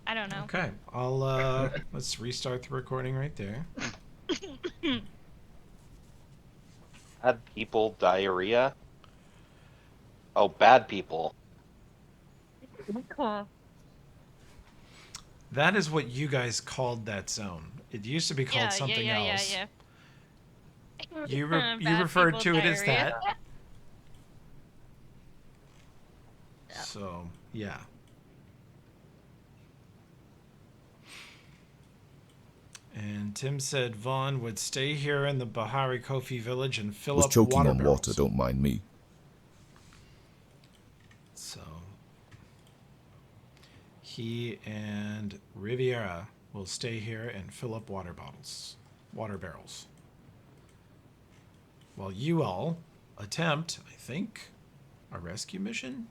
I don't know. Okay, I'll let's restart the recording right there. Bad people diarrhea? Oh, bad people. That is what you guys called that zone. It used to be called something else. Yeah. You Bad referred people to it as diarrhea. that. Yeah. So, yeah. And Tim said Vaughn would stay here in the Bahari Kofi village and fill Was up choking water on barrels. water, don't mind me. So, he and Riviera will stay here and fill up water barrels. While you all attempt, I think, a rescue mission?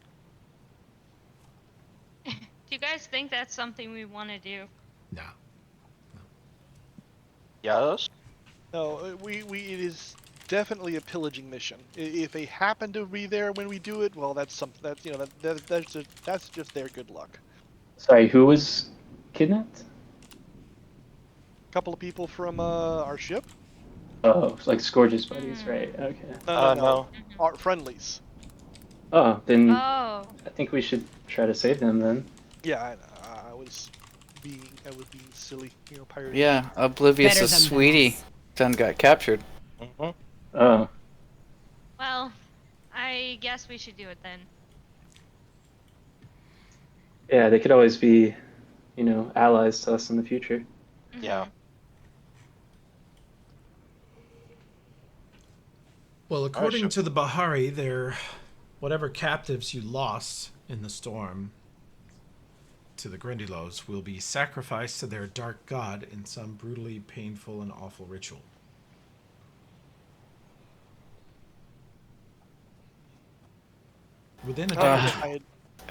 Do you guys think that's something we want to do? Nah. Yes? No, it is definitely a pillaging mission. If they happen to be there when we do it, well, that's something that's just their good luck. Sorry, who was kidnapped? A couple of people from our ship. Oh, like Scourge's buddies, right? Okay. No. Our friendlies. Oh, then Oh. I think we should try to save them then. Yeah, I was being silly, pirate. Yeah, Oblivious's Better than sweetie that. done got captured. Mm-hmm. Oh, Well, I guess we should do it then. yeah, they could always be, allies to us in the future. Yeah. Well, according to the Bahari, they're whatever captives you lost in the storm to the Grindylows will be sacrificed to their dark god in some brutally painful and awful ritual. Within a I dimension. was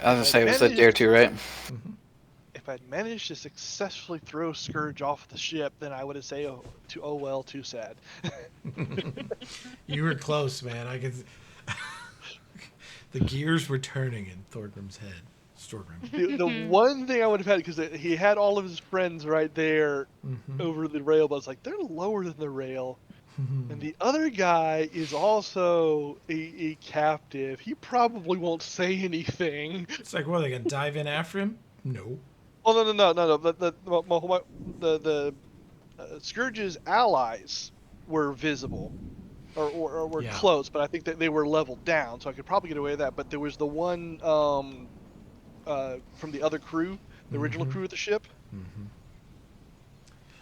gonna say it was the Dare 2, right? If I'd managed to successfully throw Scourge off the ship, then I would have said, "Oh well, too sad." You were close, man. I could. The gears were turning in Thorgrim's head. The one thing I would have had, because he had all of his friends right there over the rail, but I was like, they're lower than the rail. And the other guy is also a captive. He probably won't say anything. It's like, what, are they going to dive in after him? No. Oh, no. The Scourge's allies were visible. Or were close, but I think that they were leveled down, so I could probably get away with that. But there was the one from the other crew, the original crew of the ship.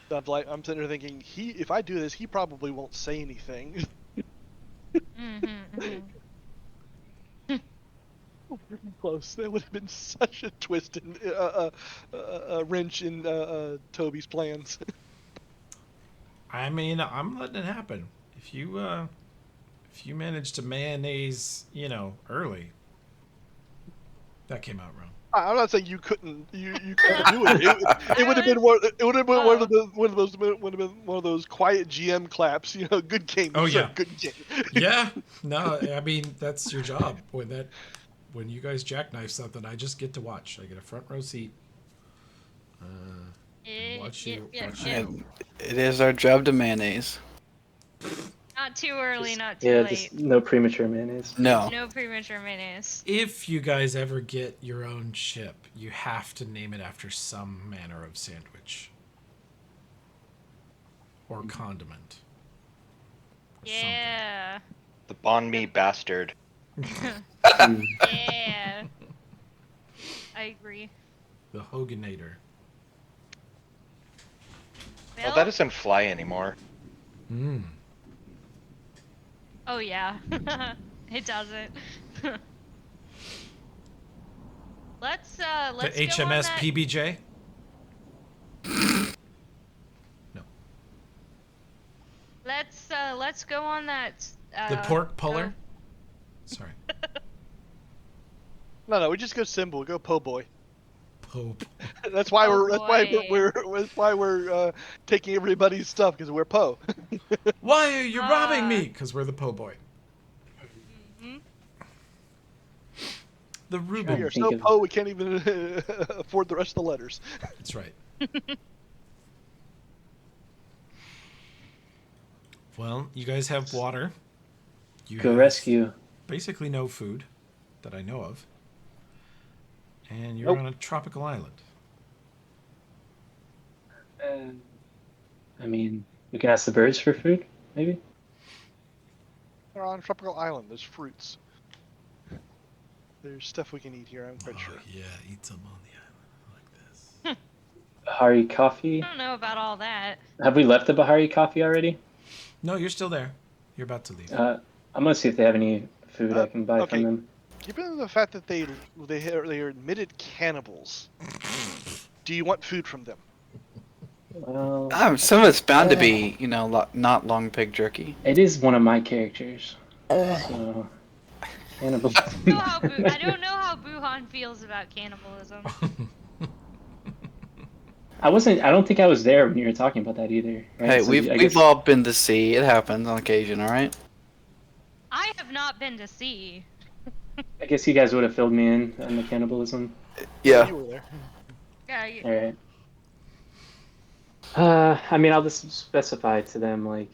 So I'm sitting there thinking, if I do this, he probably won't say anything. Close. That would have been such a twist and a wrench in Toby's plans. I mean, I'm letting it happen. If you manage to mayonnaise, early, that came out wrong. I'm not saying you couldn't. You couldn't do it. It would have been one. It would have been one of those quiet GM claps. Good game. Oh yeah, good game. Yeah. No, I mean that's your job. When you guys jackknife something, I just get to watch. I get a front row seat. Watch you. It is our job to mayonnaise. Not too early, not too Yeah, late. just no premature mayonnaise. No. No premature mayonnaise. If you guys ever get your own ship, you have to name it after some manner of sandwich or condiment. Or Yeah. The banh mi bastard. Yeah. I agree. The Hoganator. Well, that doesn't fly anymore. Oh yeah. It doesn't. Let's The go on HMS that... PBJ? No. Let's go on that. The pork puller? Sorry. No, we just go symbol. Go po' boy. Pope. That's why boy. that's why we're taking everybody's stuff, because we're po'. Why are you robbing me? Because we're the po' boy. The Trying Reuben. to We are think so of- poor we can't even afford the rest of the letters. That's right. Well, you guys have water. You Go have rescue. basically no food that I know of. And you're Nope. on a tropical island. I mean, we can ask the birds for food, maybe. We're on a tropical island. There's fruits. There's stuff we can eat here. I'm quite sure. Yeah, eat some on the island like this. Bahari coffee. I don't know about all that. Have we left the Bahari coffee already? No, you're still there. You're about to leave. I'm gonna see if they have any food I can buy okay. from them. Given the fact that they are admitted cannibals, do you want food from them? Well, Some of it's bound to be, not long pig jerky. it is one of my characters. So, cannibal. I don't know how Buhan feels about cannibalism. I don't think I was there when you were talking about that either. Right? Hey, So we've I guess, all been to sea. It happens on occasion, all right? I have not been to sea. I guess you guys would have filled me in on the cannibalism. Yeah. You were there. Yeah, All right. I mean, I'll just specify to them like,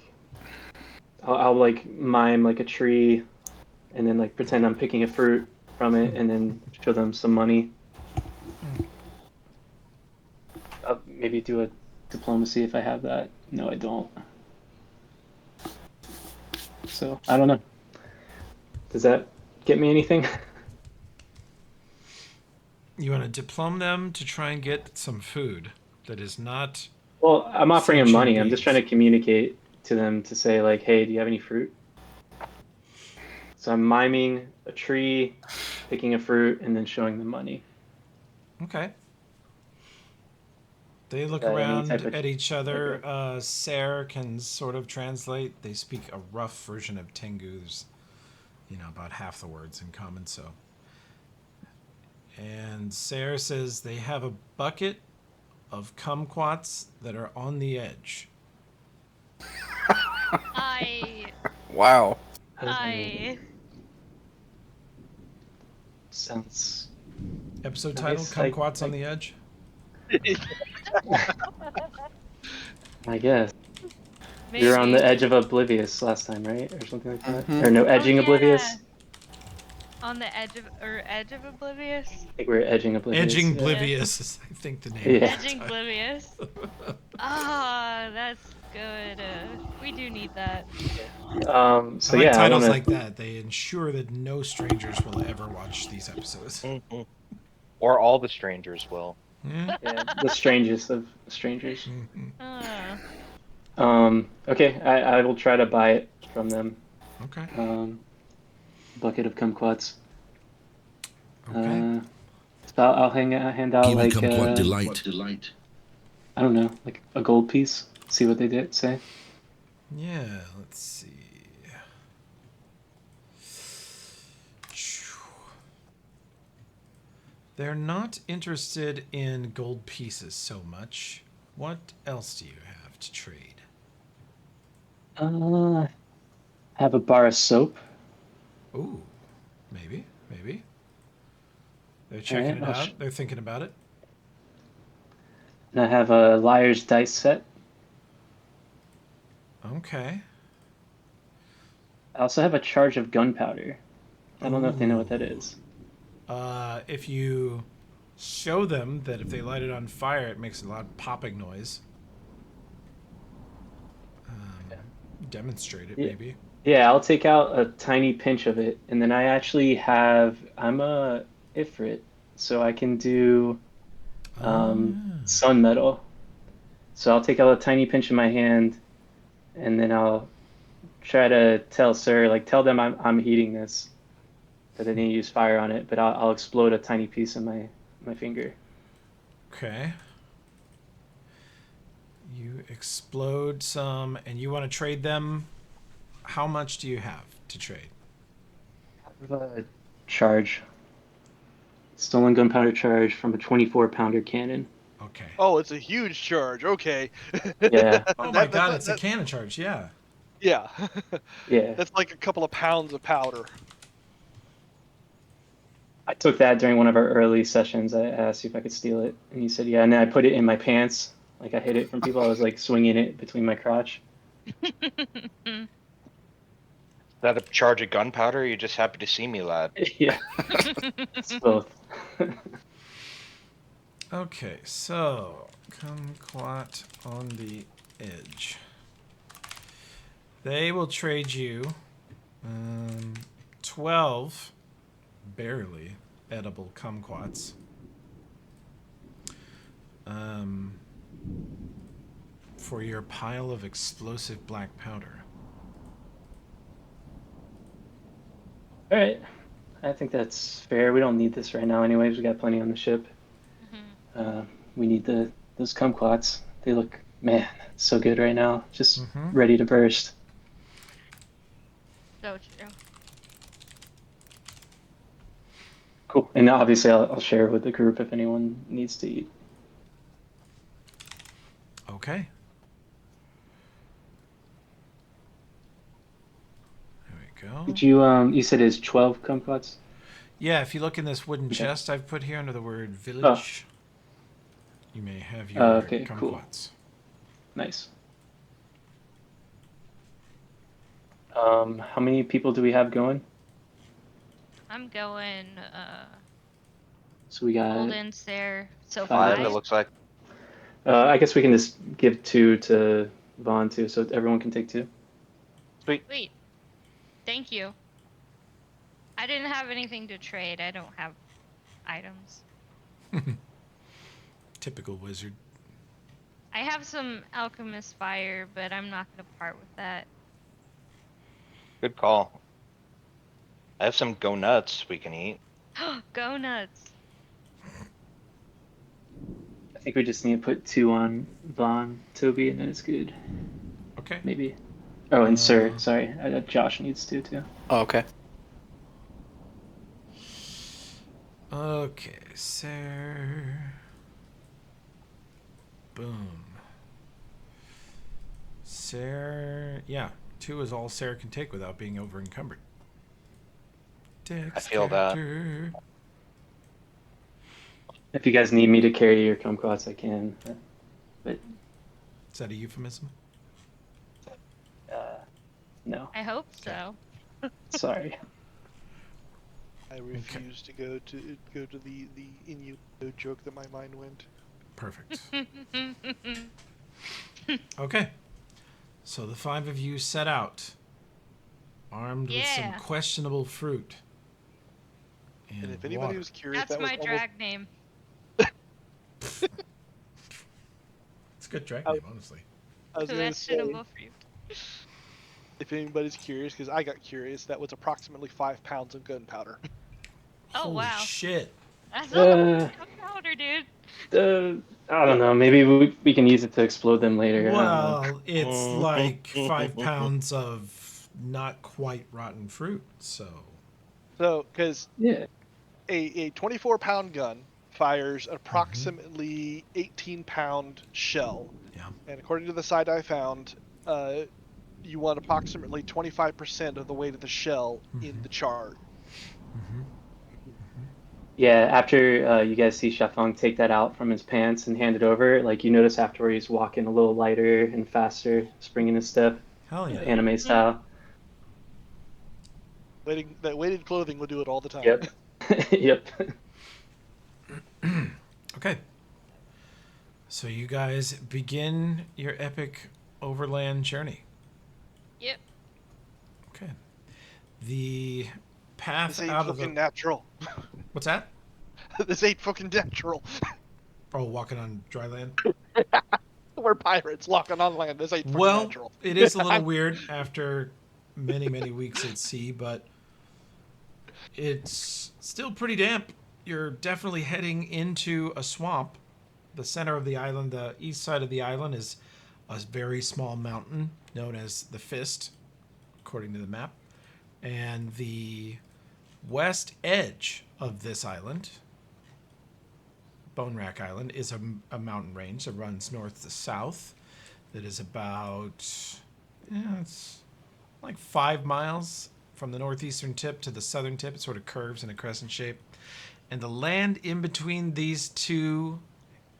I'll like mime like a tree, and then like pretend I'm picking a fruit from it, and then show them some money. I'll maybe do a diplomacy if I have that. No, I don't. So I don't know. Does that get me anything? You want to diplome them to try and get some food that is not. Well, I'm offering them Sentient money. I'm just beings. trying to communicate to them to say like, hey, do you have any fruit? So I'm miming a tree, picking a fruit, and then showing them money. Okay. They look Any around type of- at each other. Sarah can sort of translate. They speak a rough version of Tengu. There's, about half the words in common, so. And Sarah says they have a bucket of kumquats that are on the edge. Wow. Sounds. Episode I title, guess Kumquats on the Edge. I guess. Maybe. You're on the edge of Oblivious last time, right? Or something like that? Mhm. Or no, edging Oh, yeah. Oblivious? On the edge of Oblivious? I think we're edging Oblivious. Edging yeah. Oblivious is, I think, the name. Yeah. Edging Oblivious. Ah, that's good. We do need that. So I like yeah, I titles wanna, like that. They ensure that no strangers will ever watch these episodes. Or all the strangers will. Yeah. yeah, the strangest of strangers. Mhm. Okay, I will try to buy it from them. Okay. Bucket of kumquats. Okay. So I'll hand out Kiwi like kumquat delight. I don't know, like a gold piece. See what they did say. Yeah, let's see. They're not interested in gold pieces so much. What else do you have to trade? Have a bar of soap. Ooh, maybe. They're checking Alright, it out. They're thinking about it. And I have a liar's dice set. Okay. I also have a charge of gunpowder. I don't know if they know what that is. If you show them that if they light it on fire, it makes a loud popping noise. Demonstrate it, Yeah. maybe. Yeah, I'll take out a tiny pinch of it, and then I'm a Ifrit, so I can do sun metal. So I'll take out a tiny pinch in my hand, and then I'll try to tell them I'm heating this, that I didn't use fire on it, but I'll explode a tiny piece in my finger. Okay. You explode some, and you want to trade them. How much do you have to trade? I have a charge. Stolen gunpowder charge from a 24-pounder cannon. Okay. Oh, it's a huge charge. Okay. Yeah. Oh my god, it's a cannon charge, yeah. Yeah. Yeah. That's like a couple of pounds of powder. I took that during one of our early sessions. I asked you if I could steal it, and you said yeah. And then I put it in my pants. Like I hid it from people. I was like swinging it between my crotch. Is that a charge of gunpowder? Or you just happy to see me, lad? Yeah, it's both. Okay, so kumquat on the edge. They will trade you 12 barely edible kumquats. For your pile of explosive black powder. All right, I think that's fair. We don't need this right now, anyways. We got plenty on the ship. We need those kumquats. They look, man, so good right now. Just ready to burst. So true. Cool. And obviously, I'll share with the group if anyone needs to eat. Okay. There we go. Did you said it's 12 kumquats? Yeah, if you look in this wooden chest I've put here under the word village, you may have your okay, kumquats. cool. Nice. How many people do we have going? I'm going So we got Golden Stare. So 5, 5. it looks like. I guess we can just give 2 to Vaughn too, so everyone can take 2. Sweet. Wait. Thank you. I didn't have anything to trade. I don't have items. Typical wizard. I have some alchemist fire, but I'm not going to part with that. Good call. I have some go nuts we can eat. Go nuts. I think we just need to put 2 on Vaughn, Toby, and then it's good. Okay. Maybe. Oh, and Sir, sorry. Josh needs 2 too. Oh, okay. Okay, sir. Boom. Sarah, yeah, 2 is all Sarah can take without being over encumbered. I feel that. If you guys need me to carry your kumquats, I can. But is that a euphemism? No. I hope so. Sorry. I refuse to go to the innuendo joke that my mind went. Perfect. Okay. So the 5 of you set out, armed with some questionable fruit. And if anybody was curious, that's that was my drag name. It's a good drag name, honestly. I was going to say, Questionable fruit. if anybody's curious, because I got curious, that was approximately 5 pounds of gunpowder. Oh, Holy wow. shit. That's a lot of gunpowder, dude. I don't know. Maybe we can use it to explode them later. Well, it's like 5 pounds of not quite rotten fruit, so. So, because yeah, a 24-pound gun fires approximately 18-pound shell. Yeah. And according to the site I found, you want approximately 25% of the weight of the shell in the charge. Yeah, after you guys see Shafang take that out from his pants and hand it over, like you notice afterward he's walking a little lighter and faster, springing his step, Hell yeah. anime style. That weighted clothing will do it all the time. Yep. Yep. Okay. So you guys begin your epic overland journey. Yep. Okay. The path This ain't out of fucking the... natural. What's that? This ain't fucking natural. Oh, walking on dry land? We're pirates walking on land. This ain't fucking natural. It is a little weird after many, many weeks at sea, but it's still pretty damp. You're definitely heading into a swamp. The center of the island, the east side of the island, is a very small mountain known as the Fist, according to the map. And the west edge of this island, Bone Rack Island, is a mountain range that runs north to south. That is about, it's like 5 miles from the northeastern tip to the southern tip. It sort of curves in a crescent shape. And the land in between these two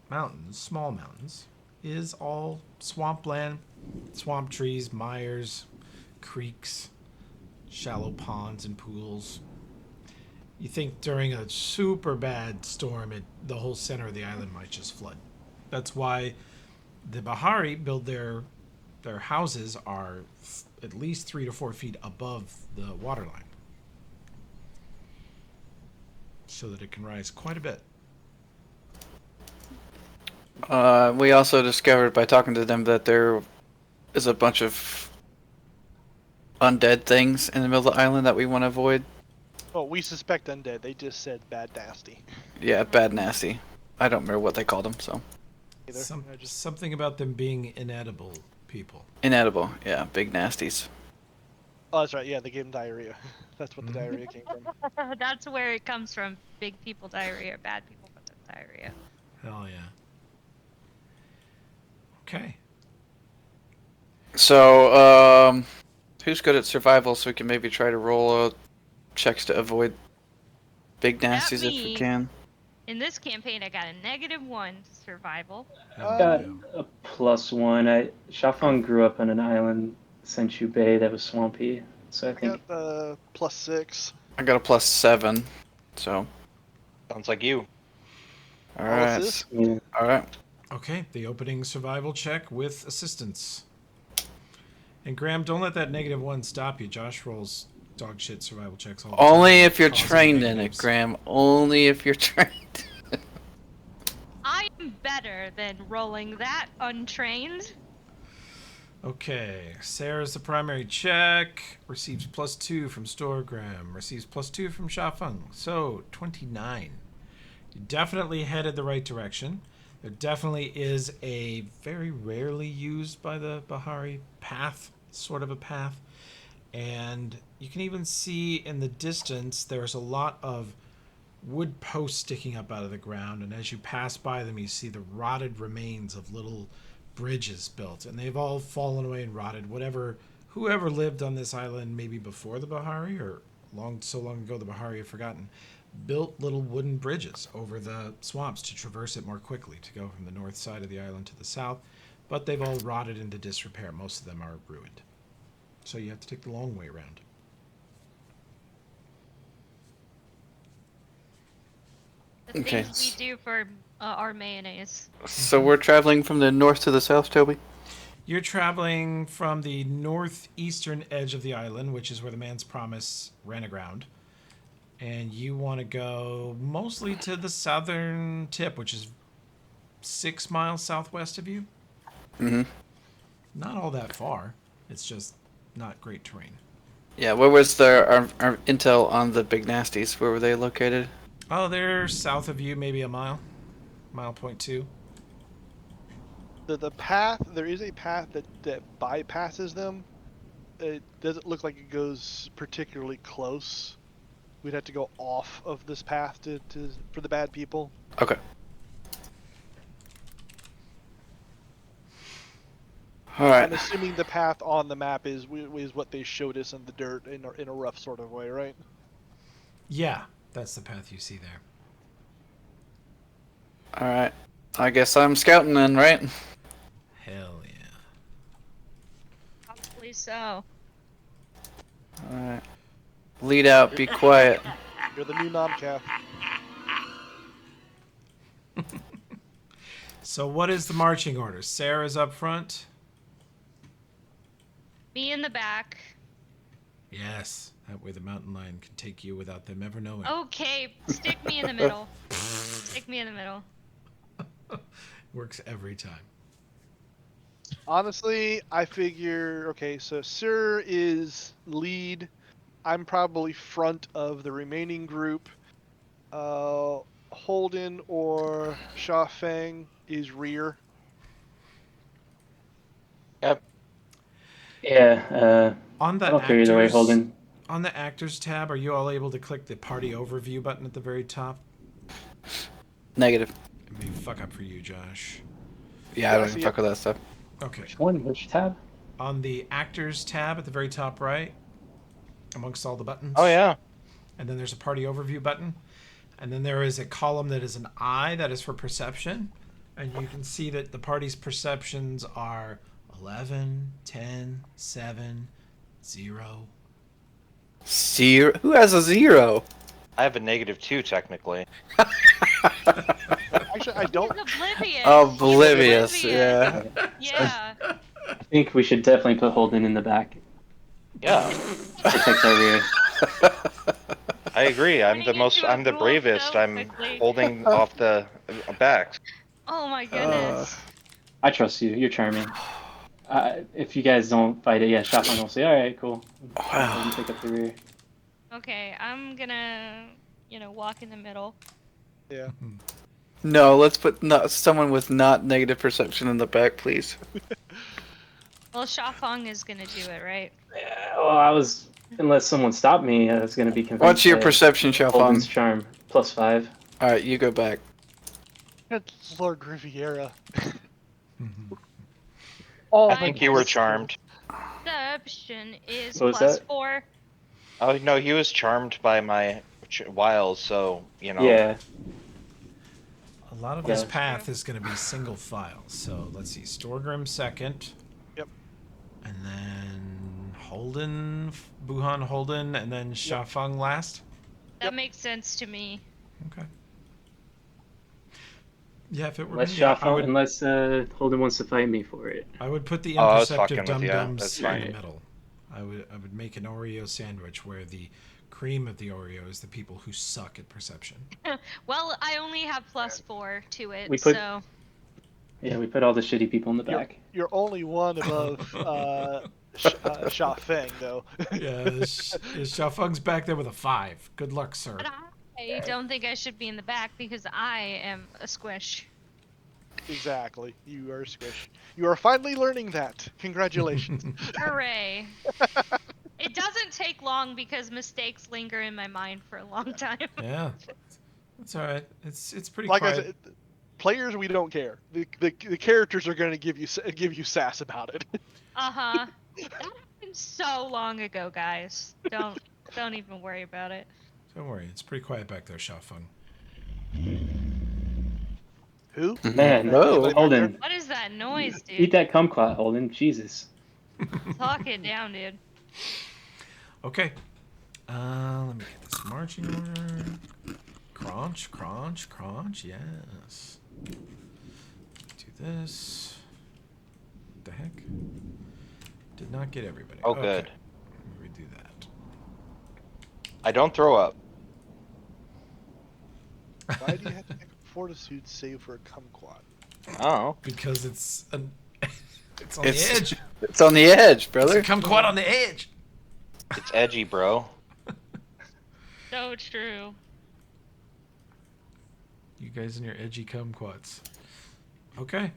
mountains, small mountains, is all swampland, swamp trees, mires, creeks, shallow ponds and pools. You think during a super bad storm, the whole center of the island might just flood. That's why the Bahari build their houses are at least 3 to 4 feet above the waterline, so that it can rise quite a bit. We also discovered by talking to them that there is a bunch of undead things in the middle of the island that we want to avoid. Oh, we suspect undead. They just said bad nasty. Yeah, bad nasty. I don't remember what they called them, so. Either. Something about them being inedible people. Inedible, yeah, big nasties. Oh, that's right. Yeah, they gave him diarrhea. That's what the diarrhea came from. That's where it comes from. Big people diarrhea, bad people with diarrhea. Hell yeah. Okay. So, who's good at survival so we can maybe try to roll checks to avoid big nasties if we me. can? In this campaign, I got a -1 survival. Hell Got yeah. a +1. Shafang grew up on an island, Senchu Bay, that was swampy. So I I think got +6. I got a +7, so. Sounds like you. Alright. Assist? yeah. Alright. Okay, the opening survival check with assistance. And Graham, don't let that -1 stop you. Josh rolls dog shit survival checks all the time. Only if you're causing trained in it, negatives. Graham. Only if you're trained. I am better than rolling that untrained. Okay, Sarah's the primary check. Receives +2 from Storegram. Receives +2 from Shafeng. So, 29. You definitely headed the right direction. There definitely is a very rarely used by the Bahari path, sort of a path. And you can even see in the distance there's a lot of wood posts sticking up out of the ground, and as you pass by them you see the rotted remains of little bridges built, and they've all fallen away and rotted. Whoever lived on this island maybe before the Bahari, or so long ago the Bahari have forgotten, built little wooden bridges over the swamps to traverse it more quickly, to go from the north side of the island to the south, but they've all rotted into disrepair. Most of them are ruined, so you have to take the long way around. The Okay. things we do for our mayonnaise. So we're traveling from the north to the south, Toby? You're traveling from the northeastern edge of the island, which is where the Man's Promise ran aground. And you want to go mostly to the southern tip, which is 6 miles southwest of you. Mm-hmm. Not all that far. It's just not great terrain. Yeah, where was our intel on the big nasties? Where were they located? Oh, they're south of you, maybe a mile. 1.2 miles. The path, there is a path that bypasses them. It doesn't look like it goes particularly close. We'd have to go off of this path for the bad people. Okay. Alright. I'm assuming the path on the map is what they showed us in the dirt in a rough sort of way, right? Yeah, that's the path you see there. Alright. I guess I'm scouting then, right? Hell yeah. Probably so. Alright. Lead out, be quiet. You're the new Nomcath. So what is the marching order? Sarah's up front? Me in the back. Yes. That way the mountain lion can take you without them ever knowing. Okay, stick me in the middle. Stick me in the middle. Works every time. Honestly, I figure, okay, so Sir is lead. I'm probably front of the remaining group. Holden or Sha Feng is rear. Yep. Yeah, On the I don't care either way, actors, Holden. on the actors tab, are you all able to click the party overview button at the very top? Negative. It may fuck up for you, Josh. Yeah, I Yeah, don't see even it. fuck with that stuff. Okay. Which one? Which tab? On the actors tab at the very top right, amongst all the buttons. Oh yeah. And then there's a party overview button. And then there is a column that is an I that is for perception. And you can see that the party's perceptions are 11, 10, 7, 0. 0. Who has a 0? I have a -2 technically. Actually, I don't. He's oblivious. Oblivious, He's yeah. Yeah. I think we should definitely put Holden in the back. Yeah, Protects our rear. I agree. I'm Turning into a I'm the ghoul bravest. so I'm quickly. holding off the backs. Oh my goodness. I trust you. You're charming. If you guys don't fight it, yeah, Shotgun will say, all right, cool. Holden pick up the rear. Okay, I'm gonna, walk in the middle. Yeah. No, let's put someone with not negative perception in the back, please. Well, Shafong is gonna do it, right? Yeah, well, unless someone stopped me, I was going to be convinced. What's your that perception, Holden's Xiaofeng? charm, +5. Alright, you go back. That's Lord Riviera. I think you were charmed. Perception is What was that? +4. Oh no, he was charmed by my wiles, so Yeah. A lot of this path is going to be single file. So let's see. Storgrim second. Yep. And then Holden, Buhan Holden, and then Shafeng last. That makes sense to me. Okay. Yeah, if it were Unless me, I would, unless Holden wants to fight me for it. I would put the Oh, I was imperceptive fucking with ya. dum-dums That's in the fine. middle. I would make an Oreo sandwich where the cream of the Oreo is the people who suck at perception. Well, I only have +4 to it, We put- so. Yeah, we put all the shitty people in the back. You're only one above Sha Feng, though. Yeah, Shafeng's back there with a 5. Good luck, sir. But I don't think I should be in the back because I am a squish. Exactly. You are a squish. You are finally learning that. Congratulations. Hooray. It doesn't take long because mistakes linger in my mind for a long time. Yeah, that's all right. It's pretty Like quiet. I said, players, we don't care. The characters are going to give you sass about it. Uh-huh. That happened so long ago, guys. Don't even worry about it. Don't worry, it's pretty quiet back there, Shafeng. Who? Man, Whoa. Holden, What is that noise, eat dude? that kumquat, Holden. Jesus. Talk it down, dude. Okay. Let me get this marching order. Crunch, crunch, crunch. Yes. Do this. What the heck? Did not get everybody. Oh, Okay. good. Let me redo that. I don't throw up. Why do you have to make a fortitude save for a kumquat? Oh, Because it's on It's- the edge. It's on the edge, It's brother. a kumquat on the edge. it's edgy, bro. So true. You guys and your edgy kumquats. Okay.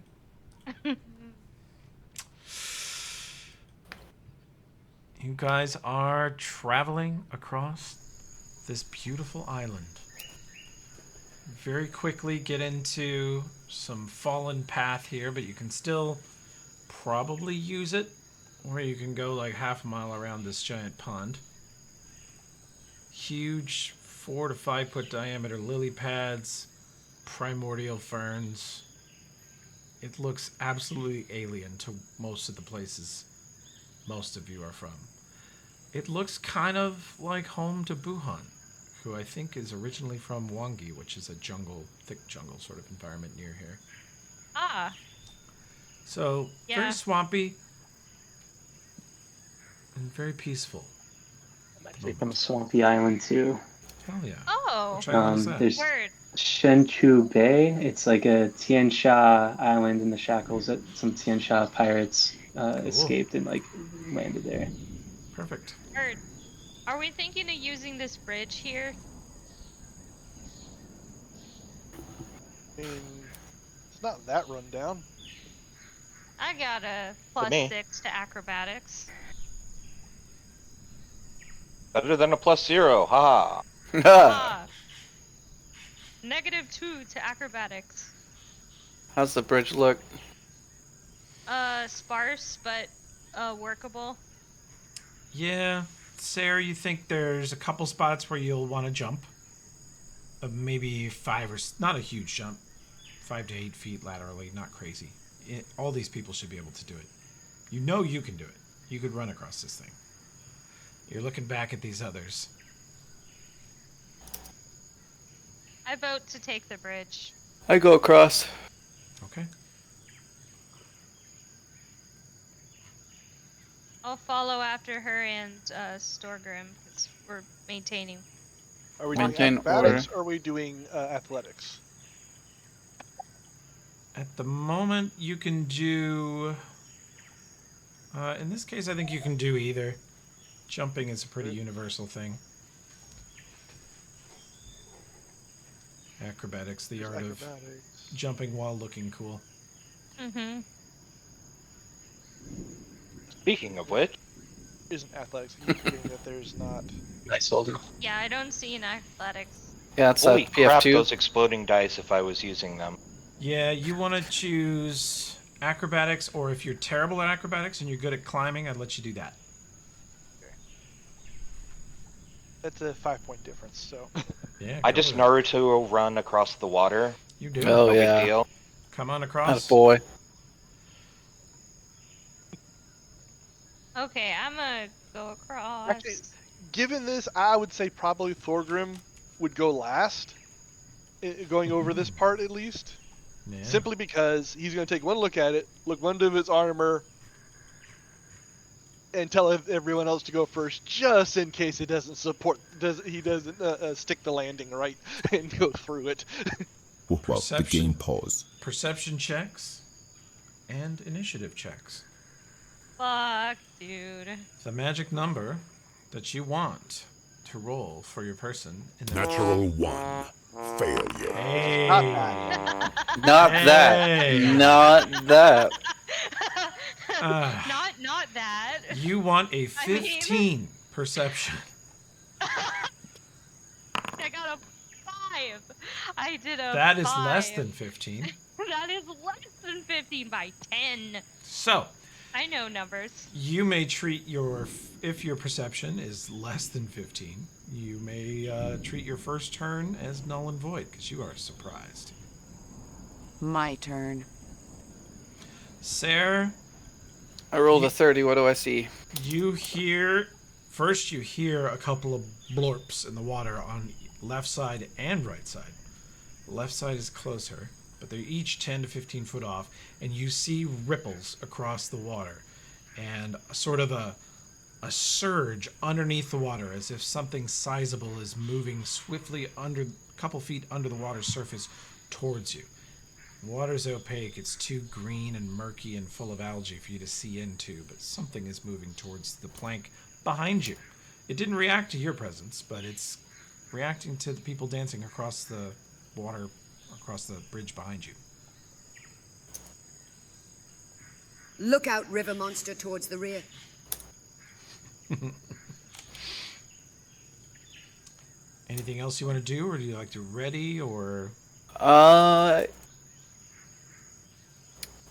You guys are traveling across this beautiful island. Very quickly get into some fallen path here, but you can still probably use it, or you can go like half a mile around this giant pond. Huge 4 to 5 foot diameter lily pads, primordial ferns. It looks absolutely alien to most of the places most of you are from. It looks kind of like home to Buhan, who I think is originally from Wangi, which is a jungle, thick jungle sort of environment near here. Ah, So, Yeah. very swampy and very peaceful. I'm actually from a swampy island, too. Hell yeah. oh, Which island is that? There's word. Shenchu Bay. It's like a Tian Sha island in the Shackles that some Tian Sha pirates escaped and like landed there. Perfect. Word. Are we thinking of using this bridge here? I mean, it's not that run down. I got a me. +6 to acrobatics. Better than a +0. Haha. Ah. -2 to acrobatics. How's the bridge look? Sparse, but workable. Yeah. Sarah, you think there's a couple spots where you'll want to jump? maybe not a huge jump, 5 to 8 feet laterally, not crazy. All these people should be able to do it. You know you can do it. You could run across this thing. You're looking back at these others. I vote to take the bridge. I go across. Okay. I'll follow after her and Storgrim because we're maintaining. Are we doing Maintain acrobatics or are we doing athletics? At the moment, you can do... in this case, I think you can do either. Jumping is a pretty universal thing. Acrobatics, the art of jumping while looking cool. Mm-hmm. Speaking of which, Isn't athletics indicating that there's not? Nice soldier. Yeah, I don't see an athletics. Yeah, it's holy crap, PF2. those exploding dice if I was using them. Yeah, you want to choose acrobatics, or if you're terrible at acrobatics and you're good at climbing, I'd let you do that. That's a 5-point difference. So. Yeah. I go just with it. Naruto run across the water. You do. Oh, No yeah. big deal. Come on That across. boy. Okay, I'm gonna go across. Actually, given this, I would say probably Thorgrim would go last, going over this part at least. Yeah. Simply because he's going to take one look at it, look into his armor, and tell everyone else to go first, just in case it doesn't stick the landing right and go through it. Well, the Perception. game paused. Perception checks and initiative checks. Fuck, dude. The magic number that you want to roll for your person in the Natural 1. Failure. Hey. Not Hey. that. Not that. Not that. You want a I mean- 15 perception. I got a 5. I did a That is 5. less than 15. That is less than 15 by 10. So, I know numbers. you may treat if your perception is less than 15, you may treat your first turn as null and void because you are surprised. My turn. Sarah, I rolled a 30. What do I see? you hear a couple of blorps in the water on left side and right side. Left side is closer, but they're each 10 to 15 foot off, and you see ripples across the water and sort of a surge underneath the water as if something sizable is moving swiftly a couple feet under the water's surface towards you. The water's opaque, it's too green and murky and full of algae for you to see into, but something is moving towards the plank behind you. It didn't react to your presence, but it's reacting to the people dancing across the water, across the bridge behind you. Look out, river monster, towards the rear. Anything else you want to do, or do you like to ready, or...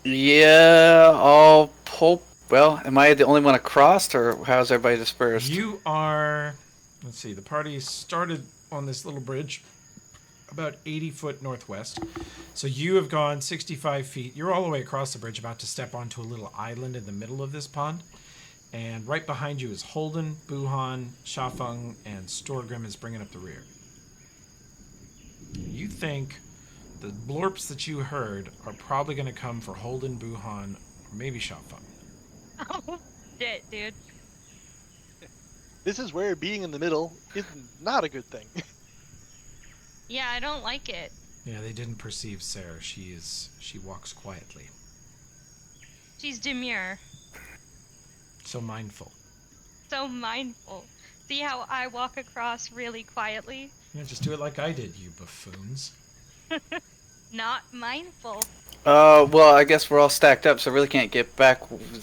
Yeah, I'll pull. Well, am I the only one across, or how's everybody dispersed? You are... Let's see, the party started on this little bridge about 80 foot northwest. So you have gone 65 feet. You're all the way across the bridge, about to step onto a little island in the middle of this pond. And right behind you is Holden, Buhan, Shafeng, and Storgrim is bringing up the rear. You think the blorps that you heard are probably going to come for Holden, Buhan, or maybe Shafeng. Oh, shit, dude. This is where being in the middle is not a good thing. Yeah, I don't like it. Yeah, they didn't perceive Sarah. She walks quietly. She's demure. So mindful. So mindful. See how I walk across really quietly? Yeah, just do it like I did, you buffoons. Not mindful. Well, I guess we're all stacked up, so I really can't get back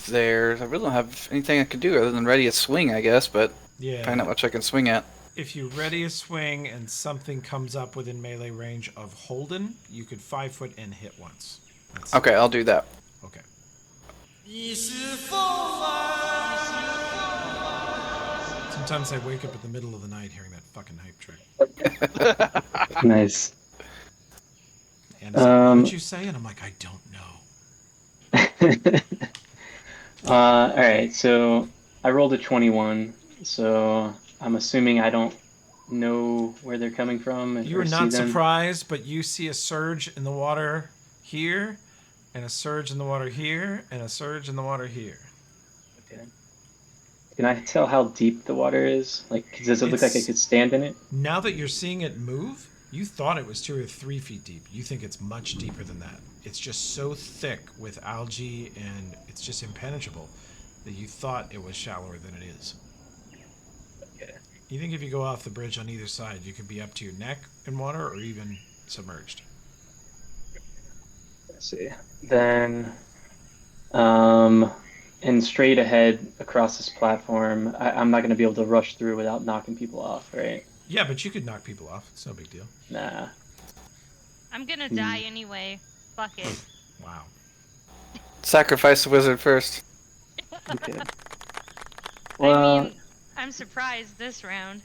there. I really don't have anything I can do other than ready a swing, I guess, but Yeah. probably not much I can swing at. If you ready a swing and something comes up within melee range of Holden, you could 5 foot and hit once. That's Okay, I'll do that. Okay. It's Sometimes I wake up in the middle of the night hearing that fucking hype trick. Nice. And it's like, what did you say? And I'm like, I don't know. All right, so I rolled a 21, so I'm assuming I don't know where they're coming from You or are see not them. surprised, but you see a surge in the water here, and a surge in the water here, and a surge in the water here. Okay. Can I tell how deep the water is? Like, does it look like I It's- could stand in it? Now that you're seeing it move, you thought it was 2 or 3 feet deep. You think it's much deeper than that. It's just so thick with algae and it's just impenetrable that you thought it was shallower than it is. Okay. You think if you go off the bridge on either side, you could be up to your neck in water or even submerged. Let's see. Then, and straight ahead across this platform, I'm not going to be able to rush through without knocking people off, right? Yeah, but you could knock people off. It's no big deal. Nah. I'm gonna die anyway. Fuck it. Wow. Sacrifice the wizard first. Okay. I mean, I'm surprised this round.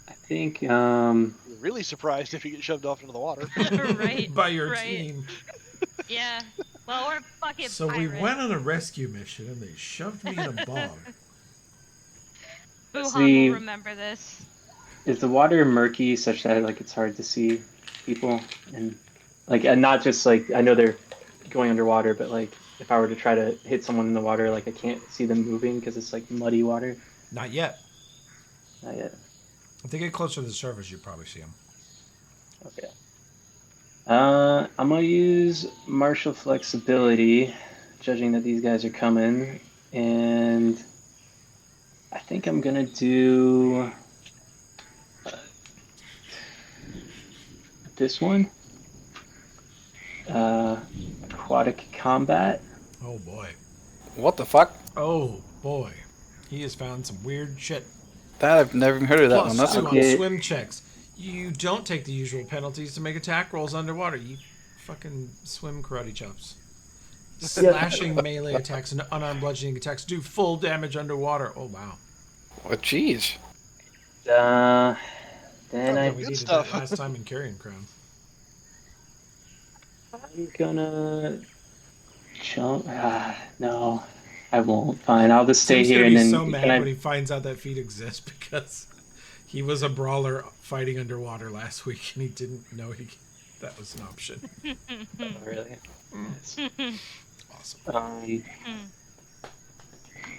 I think, You're really surprised if you get shoved off into the water. Right. By your right. team. Yeah. Well, we're fucking So pirates. we went on a rescue mission and they shoved me in a bog. Wuhan will remember this. Is the water murky such that like it's hard to see people and not just like I know they're going underwater, but like if I were to try to hit someone in the water, like I can't see them moving because it's like muddy water. Not yet. Not yet. If they get closer to the surface, you'll probably see them. Okay. I'm gonna use martial flexibility, judging that these guys are coming, and I think I'm gonna do this one. Aquatic combat. Oh boy. What the fuck? Oh boy. He has found some weird shit. That I've never even heard of that Plus, one. That's two a on Okay. swim checks. You don't take the usual penalties to make attack rolls underwater. You fucking swim karate chops. Slashing melee attacks and unarmed bludgeoning attacks do full damage underwater. Oh wow. Oh, jeez. Then Yeah, I we Good needed stuff. that last time in Carrion Crown. I'm gonna jump. No, I won't. Fine, I'll just stay Tim's here gonna and be then so can mad I? when he finds out that feat exists because he was a brawler fighting underwater last week and he didn't know that was an option. Oh, really? Awesome.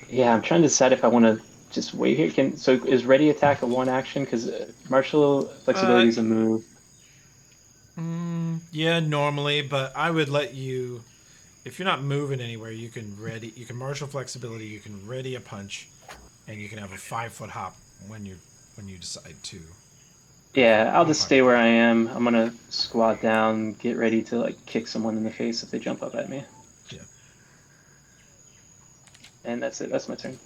Yeah, I'm trying to decide if I want to just wait here. So is ready attack a one action? Because martial flexibility is a move. Yeah, normally, but I would let you. If you're not moving anywhere, you can martial flexibility. You can ready a punch, and you can have a 5-foot hop when you decide to. Yeah, I'll just stay where I am. I'm gonna squat down, get ready to like kick someone in the face if they jump up at me. Yeah. And that's it. That's my turn.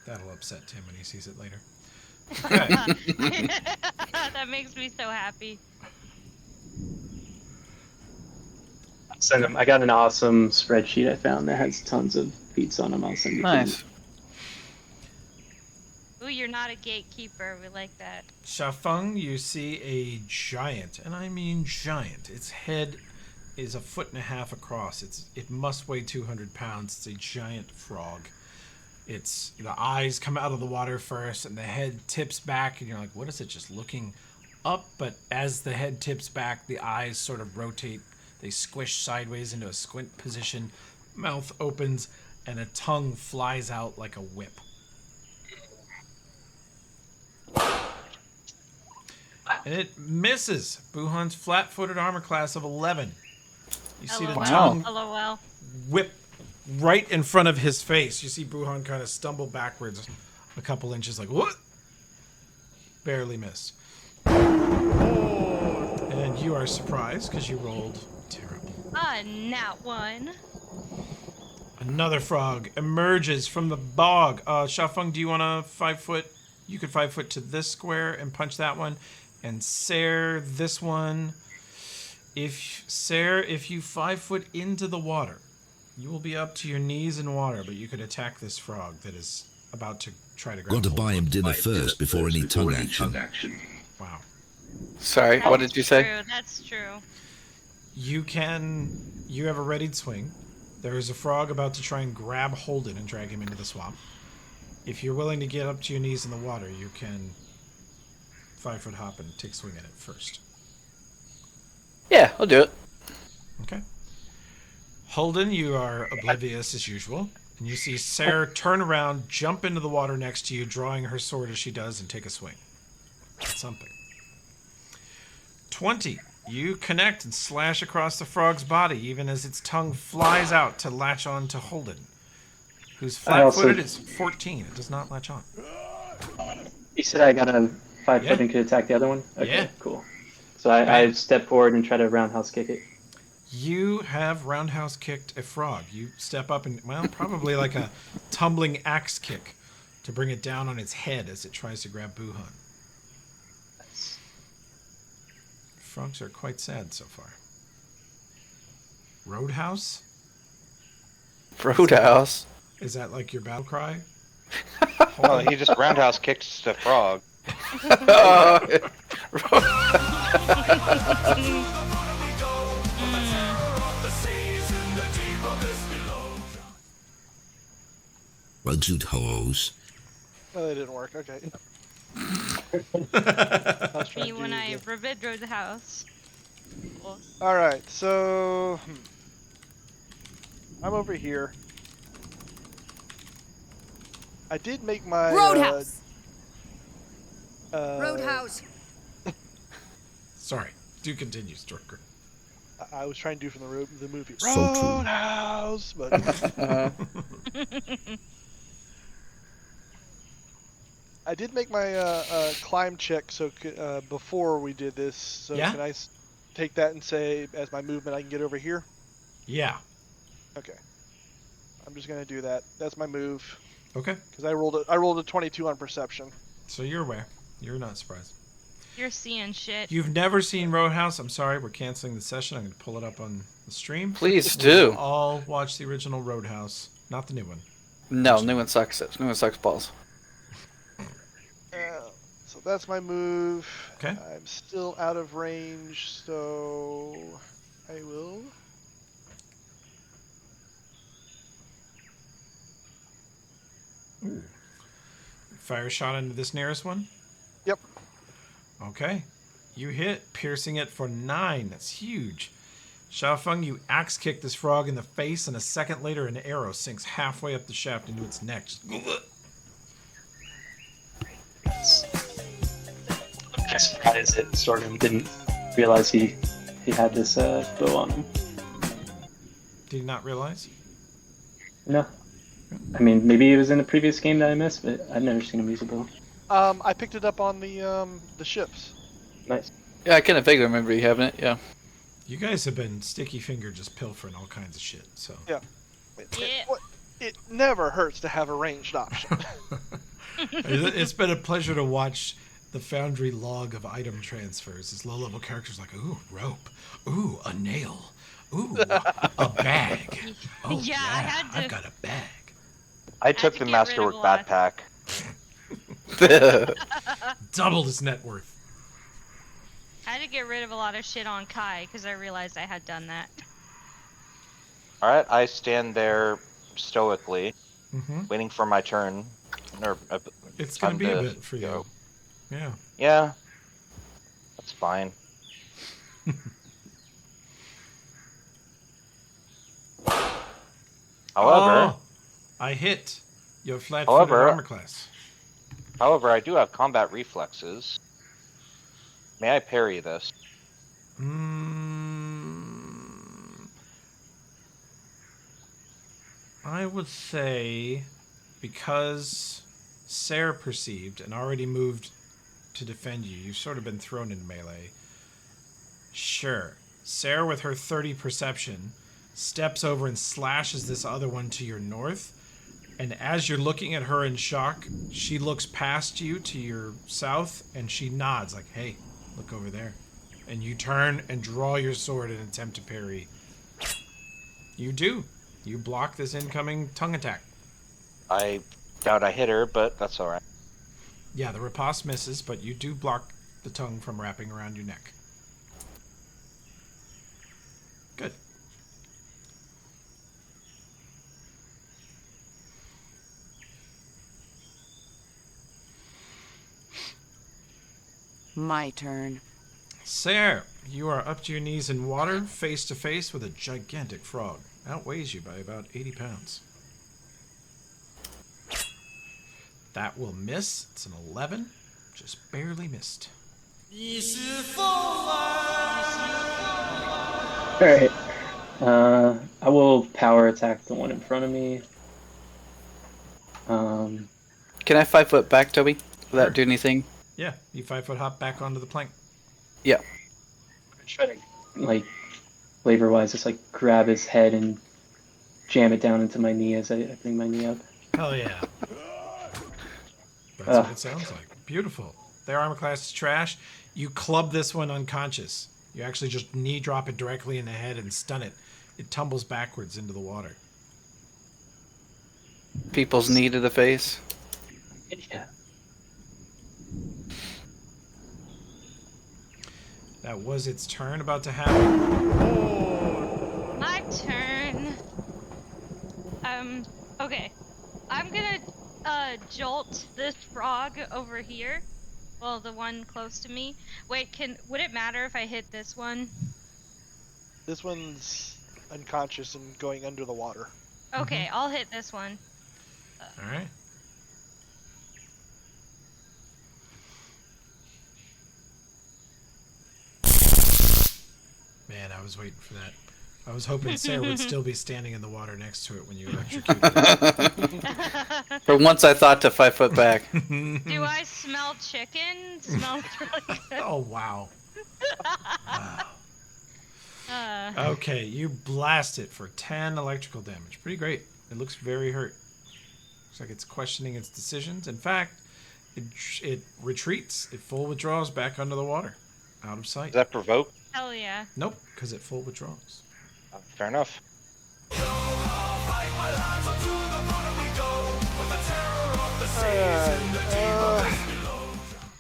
That'll upset Tim when he sees it later. Okay. That makes me so happy. Send them. I got an awesome spreadsheet I found that has tons of feats on them. I'll send you. Nice. Ooh, you're not a gatekeeper. We like that. Shafeng, you see a giant, and I mean giant. Its head is 1.5 feet across. It must weigh 200 pounds. It's a giant frog. The eyes come out of the water first, and the head tips back, and you're like, what is it? Just looking up, but as the head tips back, the eyes sort of rotate. They squish sideways into a squint position. Mouth opens, and a tongue flies out like a whip. And it misses Buhan's flat-footed armor class of 11. You see the LOL. tongue LOL. whip right in front of his face. You see Buhan kind of stumble backwards a couple inches, like, what? Barely missed. And you are surprised because you rolled terrible. Nat one. Another frog emerges from the bog. Shafeng, do you want to 5 foot? You could 5 foot to this square and punch that one. And Ser, this one. If you 5 foot into the water, You will be up to your knees in water, but you could attack this frog that is about to try to grab Got to hold buy of him you. dinner first before any tongue action. Wow. Sorry, what did you say? That's true. You have a readied swing. There is a frog about to try and grab Holden and drag him into the swamp. If you're willing to get up to your knees in the water, you can 5-foot hop and take a swing at it first. Yeah, I'll do it. Okay. Holden, you are oblivious as usual. And you see Sarah turn around, jump into the water next to you, drawing her sword as she does, and take a swing. That's something. 20. You connect and slash across the frog's body, even as its tongue flies out to latch on to Holden, who's flat-footed. It's 14. It does not latch on. You said I got a 5-foot Yeah. and could attack the other one? Okay, Yeah. cool. So I step forward and try to roundhouse kick it. You have roundhouse kicked a frog. You step up and, well, probably like a tumbling axe kick to bring it down on its head as it tries to grab Buhan. Frogs are quite sad so far. Roadhouse? Roadhouse. Is that like your battle cry? Oh, he just roundhouse kicks the frog. Well, shoot, hoes. Oh, that didn't work. Okay. Me when I reviewed the house. Well, All right, so I'm over here. I did make my Roadhouse. Uh, Roadhouse. Sorry. Do continue, Storker. I was trying to do from the movie So true. Roadhouse, but I did make my climb check. So before we did this, so Yeah? can I take that and say as my movement I can get over here? Yeah. Okay. I'm just gonna do that. That's my move Okay. because I rolled a 22 on perception. So you're aware. You're not surprised. you're seeing shit. You've never seen Roadhouse. I'm sorry. We're canceling the session. I'm going to pull it up on the stream. Please We'll do. all watch the original Roadhouse, not the new one. No, new one sucks. New one sucks balls. So that's my move. Okay. I'm still out of range, so I will. Fire a shot into this nearest one. Yep. Okay. You hit, piercing it for 9. That's huge. Xiaofeng, you axe kick this frog in the face, and a second later, an arrow sinks halfway up the shaft into its neck. I'm surprised that Sorghum didn't realize he had this bow on him. Did you not realize? No. I mean, maybe it was in the previous game that I missed, but I've never seen him use a bow. I picked it up on the ships. Nice. Yeah, I kind of vaguely remember you having it. Yeah. You guys have been sticky finger just pilfering all kinds of shit, so. Yeah. Yeah. It never hurts to have a ranged option. It's been a pleasure to watch the Foundry log of item transfers. As low-level characters like, ooh, rope. Ooh, a nail. Ooh, a bag. Oh, Yeah, I had to- I've got a bag. I took to the get rid of Masterwork a lot. backpack. Doubled his net worth. I had to get rid of a lot of shit on Kai because I realized I had done that. Alright, I stand there stoically, Mm-hmm. waiting for my turn. Or, It's going to be a time bit for you. go. Yeah. Yeah. That's fine. However, Oh, I hit. You have flat-footed However- armor class. I do have combat reflexes. May I parry this? I would say, because Sarah perceived and already moved to defend you, you've sort of been thrown in melee. Sure. Sarah, with her 30 perception, steps over and slashes this other one to your north. And as you're looking at her in shock, she looks past you to your south and she nods like, hey, look over there. And you turn and draw your sword and attempt to parry. You do. You block this incoming tongue attack. I doubt I hit her, but that's alright. Yeah, the riposte misses, but you do block the tongue from wrapping around your neck. Good. My turn. Sarah, you are up to your knees in water, face to face with a gigantic frog. Outweighs you by about 80 pounds. That will miss. It's an 11. Just barely missed. Alright. I will power attack the one in front of me. Can I 5 foot back, Toby? Will Sure. that do anything? Yeah, you 5-foot hop back onto the plank. Yeah. Try to, like, flavor-wise, just, like, grab his head and jam it down into my knee as I bring my knee up. Hell yeah. That's what it sounds like. Beautiful. Their armor class is trash. You club this one unconscious. You actually just knee drop it directly in the head and stun it. It tumbles backwards into the water. People's knee to the face. Yeah. That was its turn. About to happen. My turn. Okay. I'm gonna jolt this frog over here. Well, the one close to me. Wait, would it matter if I hit this one? This one's unconscious and going under the water. Okay, I'll hit this one. All right. Man, I was waiting for that. I was hoping Sarah would still be standing in the water next to it when you electrocuted it. For once, I thought to 5 foot back. Do I smell chicken? Smells really good. Oh, wow. Okay, you blast it for 10 electrical damage. Pretty great. It looks very hurt. Looks like it's questioning its decisions. In fact, it retreats. It full withdraws back under the water. Out of sight. Does that provoke? Hell yeah. Nope, because it full withdraws. Fair enough.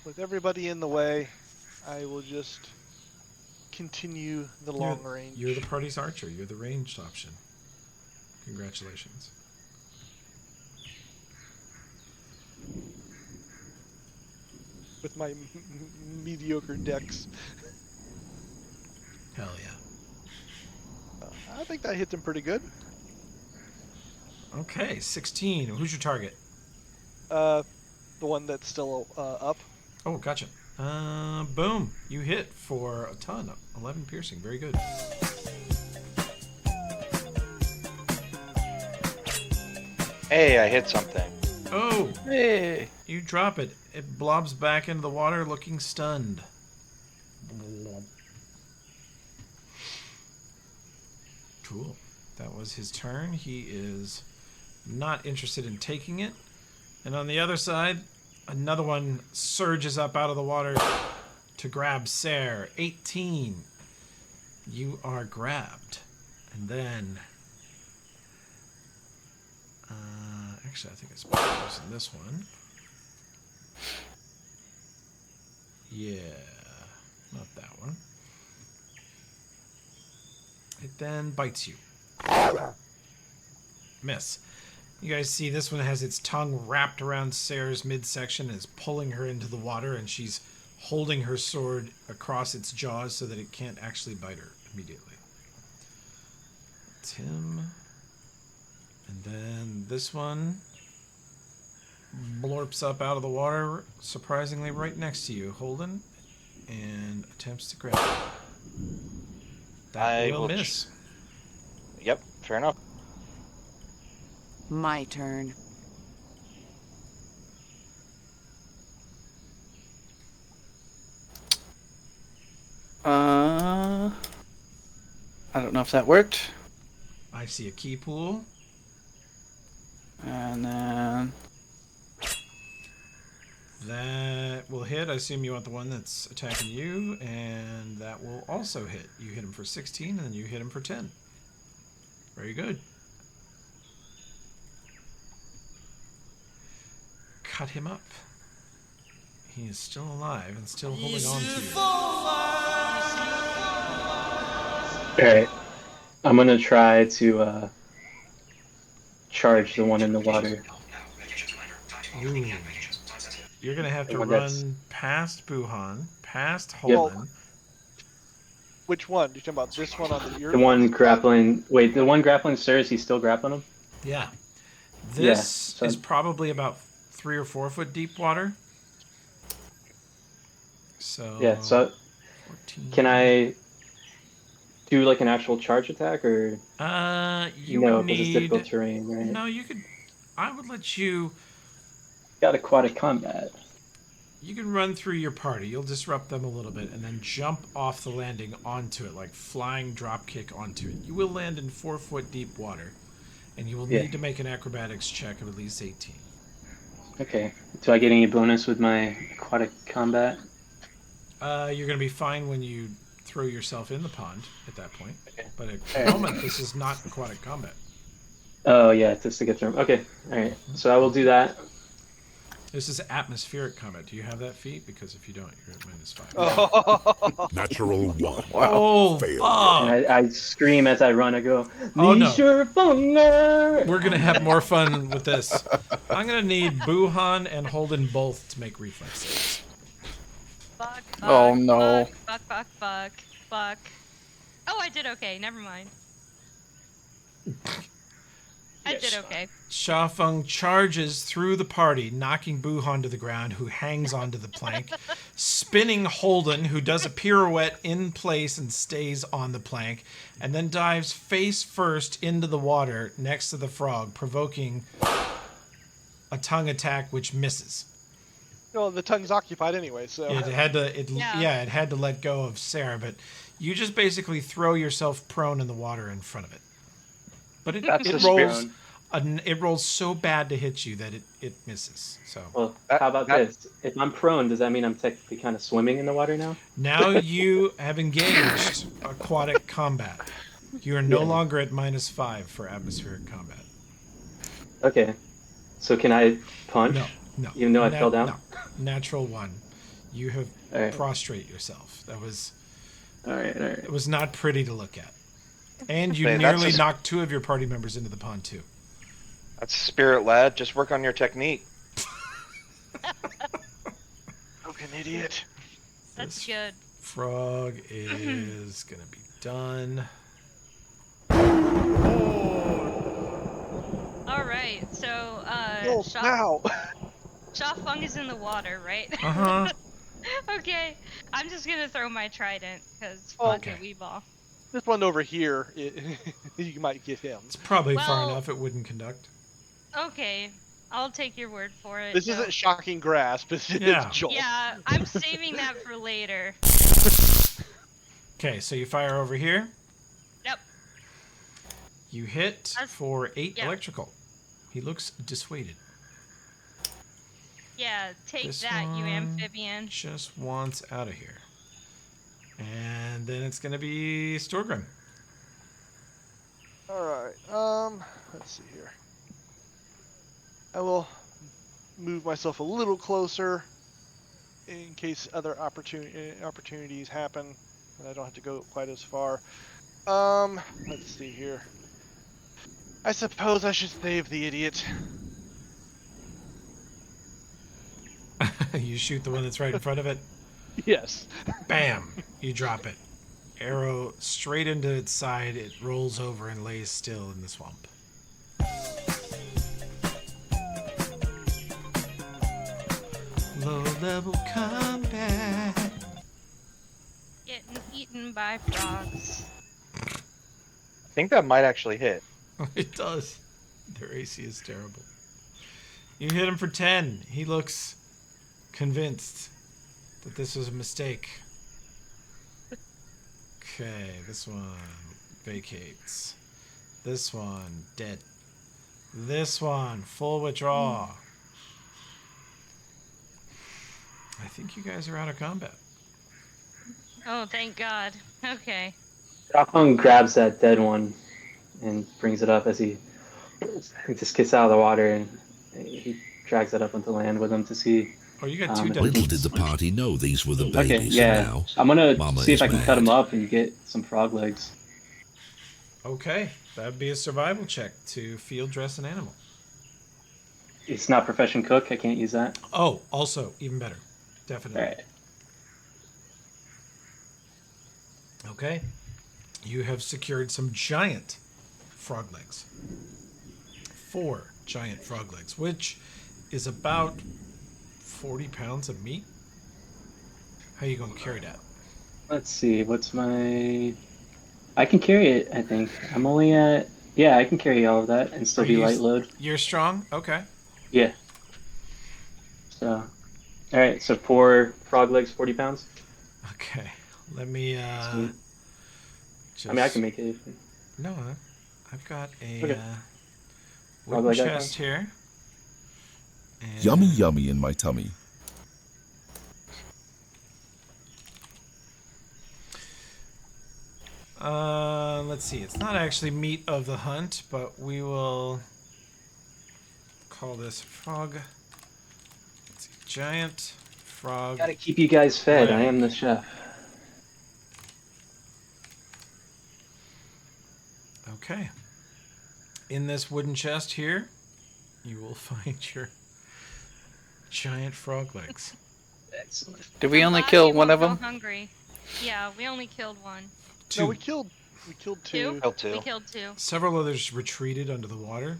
With everybody in the way, I will just continue the long range. You're the party's archer. You're the ranged option. Congratulations. With my mediocre decks. Hell yeah. I think that hits him pretty good. Okay, 16. Who's your target? The one that's still up. Oh, gotcha. Boom. You hit for a ton. 11 piercing. Very good. Hey, I hit something. Oh, Hey. you drop it. It blobs back into the water looking stunned. Cool. That was his turn. He is not interested in taking it. And on the other side, another one surges up out of the water to grab Sarah. 18. You are grabbed. And then... actually, I think it's better using this one. Yeah. Not that one. It then bites you. Miss. You guys see this one has its tongue wrapped around Sarah's midsection and is pulling her into the water, and she's holding her sword across its jaws so that it can't actually bite her immediately. It's him. And then this one blorps up out of the water, surprisingly right next to you, Holden, and attempts to grab you. That will miss. Yep, fair enough. My turn. I don't know if that worked. I see a key pool. And then That will hit. I assume you want the one that's attacking you, and that will also hit. You hit him for 16, and then you hit him for 10. Very good. cut him up. He is still alive and still holding on to you. Alright. I'm gonna try to charge the one in the water. Ooh. You're gonna have to run past Buhan, past Holden. Which one? You're talking about this one on the The one grappling. Wait, the one grappling Sir, is he still grappling him? Yeah. This is probably about 3 or 4 foot deep water. So yeah. So 14. Can I do like an actual charge attack, or you would because it's difficult terrain, right? No, you could. I would let you. Got aquatic combat. You can run through your party. You'll disrupt them a little bit, and then jump off the landing onto it, like flying drop kick onto it. You will land in 4 foot deep water, and you will need to make an acrobatics check of at least 18. Okay. Do I get any bonus with my aquatic combat? You're going to be fine when you throw yourself in the pond at that point. Okay. But at the moment, this is not aquatic combat. Oh yeah, just to get through. Okay. All right. So I will do that. This is atmospheric combat. Do you have that feat? Because if you don't, you're at -5. Oh. Natural 1. Wow. Oh, fuck. And I scream as I run. I go, oh, no. We're going to have more fun with this. I'm going to need Buhan and Holden both to make reflex saves. Fuck, Oh, no. Fuck. Oh, I did okay. Never mind. I did okay. Shafeng charges through the party, knocking Buhan to the ground, who hangs onto the plank, spinning Holden, who does a pirouette in place and stays on the plank, and then dives face first into the water next to the frog, provoking a tongue attack which misses. Well, the tongue's occupied anyway, so it had to let go of Sarah, but you just basically throw yourself prone in the water in front of it. But it rolls so bad to hit you that it misses. So well, how about this? If I'm prone, does that mean I'm technically kind of swimming in the water now? Now you have engaged aquatic combat. You are no longer at -5 for atmospheric combat. Okay. So can I punch? No. Even though I fell down? No. Natural 1. You have prostrate yourself. That was all right. It was not pretty to look at. And you nearly knocked 2 of your party members into the pond too. That's spirit, lad. Just work on your technique. Fucking idiot. That's good. Frog is gonna be done. All right, so Shafeng is in the water, right? Uh-huh. Okay, I'm just gonna throw my trident because fuck it, Weeball. This one over here, you might get him. It's probably far enough it wouldn't conduct. Okay, I'll take your word for it. This isn't shocking grasp, it's jolt. Yeah, I'm saving that for later. Okay, so you fire over here. Yep. You hit for 8 electrical. He looks dissuaded. Yeah, take that, you amphibian. Just wants out of here. And then it's gonna be Storgrim. Alright, let's see here. I will move myself a little closer in case other opportunities happen, and I don't have to go quite as far. Let's see here. I suppose I should save the idiot. You shoot the one that's right in front of it? Yes. Bam! You drop it. Arrow straight into its side. It rolls over and lays still in the swamp. Low-level combat. Getting eaten by frogs. I think that might actually hit. It does. Their AC is terrible. You hit him for 10. He looks convinced that this was a mistake. Okay, this one vacates. This one dead. This one full withdrawal. I think you guys are out of combat. Oh, thank God. Okay. Shafeng grabs that dead one and brings it up as he just gets out of the water, and he drags that up onto land with him to see. Oh, you got two If he dead Little can... did the ones. party know these were the Okay, babies, and yeah. now I'm gonna Mama see if is I can cut him mad. up and get some frog legs. Okay, that'd be a survival check to field dress an animal. It's not profession cook. I can't use that. Oh, also even better, All definitely. right. Okay, you have secured some giant frog legs. 4 giant frog legs, which is about 40 pounds of meat. How you gonna carry that? Let's see. What's my? I can carry it. I think I'm only at. Yeah, I can carry all of that and still Are be you? light load. You're strong. Okay. Yeah. So, all right. So 4 frog legs, 40 pounds. Okay. Let me Sweet. just. I mean, I can make it. No, I've got a Okay. Frog wooden leg chest icons. here. And Yummy, yummy in my tummy. Let's see. It's not actually meat of the hunt, but we will call this frog. Let's see. Giant frog. Gotta keep you guys fed. I leg. am the chef. Okay. In this wooden chest here, you will find your giant frog legs. Excellent. Did we I'm only glad kill you one won't of go them? Hungry. Yeah, we only killed one. 2. No, we killed 2. Two? L2. We killed 2. Several others retreated under the water.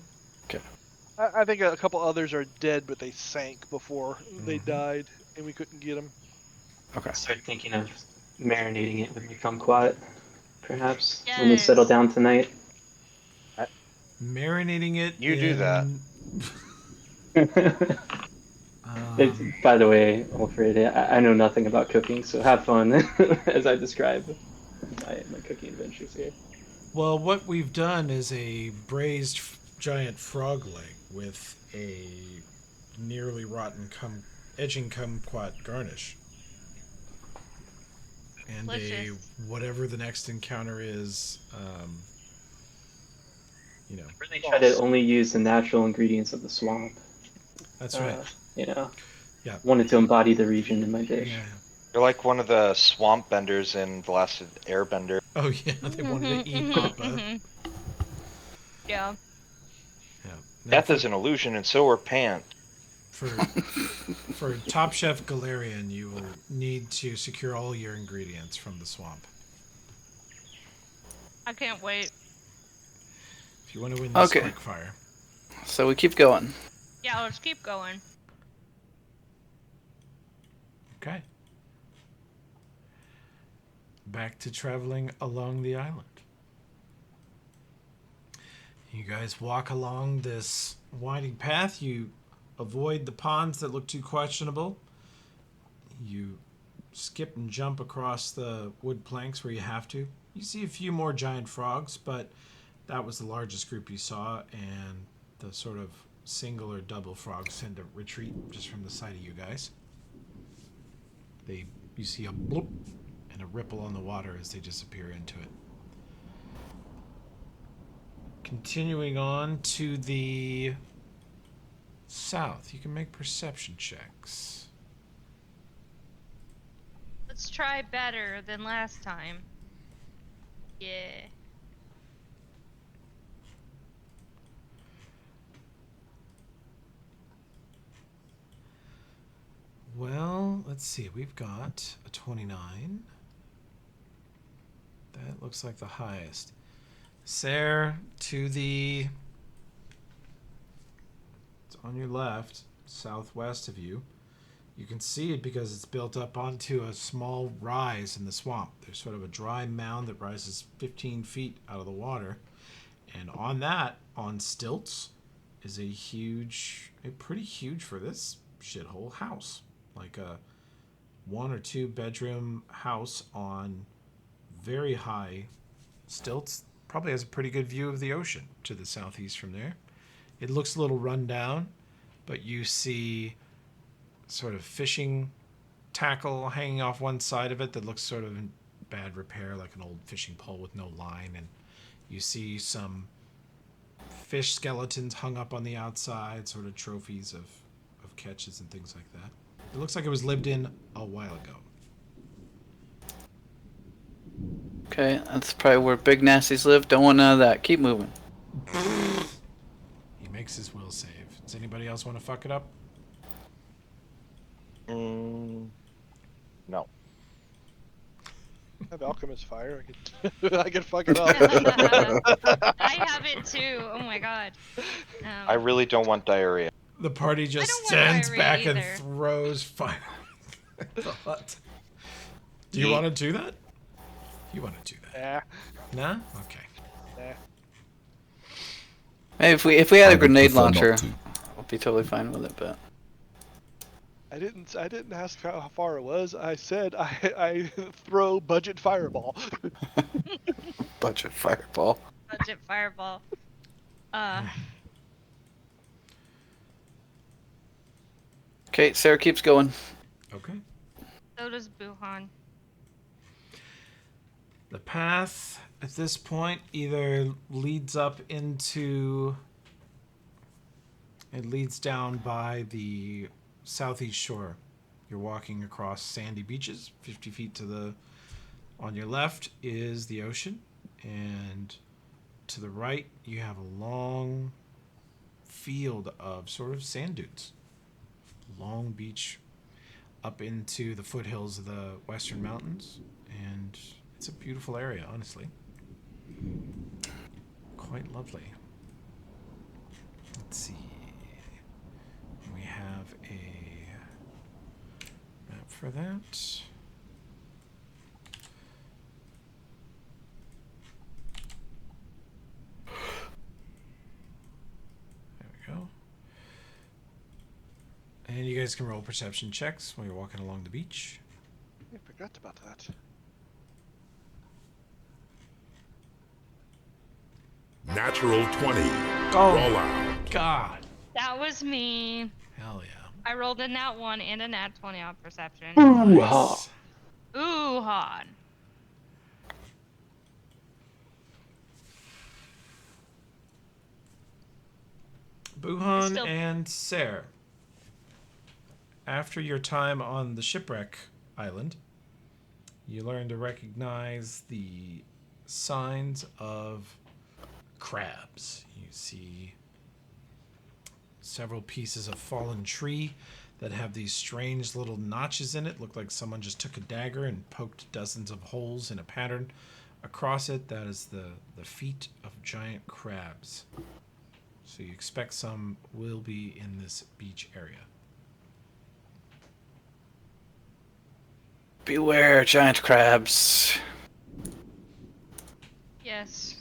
I think a couple others are dead, but they sank before they died, and we couldn't get them. Okay. Start thinking of marinating it with my kumquat, perhaps when we settle Yes. down tonight. Marinating it. You do that. By the way, Alfred, I know nothing about cooking, so have fun as I describe my cooking adventures here. Well, what we've done is a braised giant frog leg with a nearly rotten edging kumquat garnish. And Delicious. whatever the next encounter is, Really try to only use the natural ingredients of the swamp. That's right. Yeah. Wanted to embody the region in my dish. Yeah. You're like one of the swamp benders in The Last Airbender. Oh yeah, they wanted to eat Appa. Yeah. Yeah. Now Death is an illusion, and so are pants. For Top Chef Galarian, you will need to secure all your ingredients from the swamp. I can't wait. If you want to win this Okay. quick fire. So we keep going. Yeah, let's keep going. Okay. Back to traveling along the island. You guys walk along this winding path. You avoid the ponds that look too questionable. You skip and jump across the wood planks where you have to. You see a few more giant frogs, but that was the largest group you saw, and the sort of single or double frogs tend to retreat just from the sight of you guys. You see a bloop and a ripple on the water as they disappear into it. Continuing on to the south, you can make perception checks. Let's try better than last time. Yeah. Well, let's see. We've got a 29. That looks like the highest. Sarah, to the... It's on your left, southwest of you. You can see it because it's built up onto a small rise in the swamp. There's sort of a dry mound that rises 15 feet out of the water. And on that, on stilts, is a pretty huge for this shithole house. Like a 1 or 2 bedroom house on very high stilts. Probably has a pretty good view of the ocean to the southeast from there. It looks a little run down, but you see sort of fishing tackle hanging off one side of it that looks sort of in bad repair, like an old fishing pole with no line. And you see some fish skeletons hung up on the outside, sort of trophies of of catches and things like that. It looks like it was lived in a while ago. Okay, that's probably where big nasties live. Don't want none of that. Keep moving. He makes his will save. Does anybody else want to fuck it up? No. I have alchemist fire. I could fuck it up. I have it too. Oh my god. I really don't want diarrhea. The party just don't want stands diarrhea back either. and throws fire. Do you want to do that? You want to do that? Nah. Nah? Okay. Nah. Hey, if we had I a would grenade prefer not launcher, to. I'll be totally fine with it. But I didn't ask how far it was. I said I throw budget fireball. budget fireball. Budget fireball. Okay, Sarah keeps going. Okay. So does Buhan. The path at this point either leads up into... It leads down by the southeast shore. You're walking across sandy beaches. 50 feet to the... On your left is the ocean. And to the right, you have a long field of sort of sand dunes. Long beach up into the foothills of the Western Mountains. And it's a beautiful area, honestly. Quite lovely. Let's see. We have a map for that. There we go. And you guys can roll perception checks while you're walking along the beach. I forgot about that. Natural 20. Oh, Roll out. God. That was me. Hell yeah. I rolled a nat 1 and a nat 20 on perception. Nice. Ooh, hon. Buhan Still- and Ser, after your time on the shipwreck island, you learn to recognize the signs of crabs. You see several pieces of fallen tree that have these strange little notches in it. Look like someone just took a dagger and poked dozens of holes in a pattern across it. That is the feet of giant crabs. So you expect some will be in this beach area. Beware, giant crabs. Yes.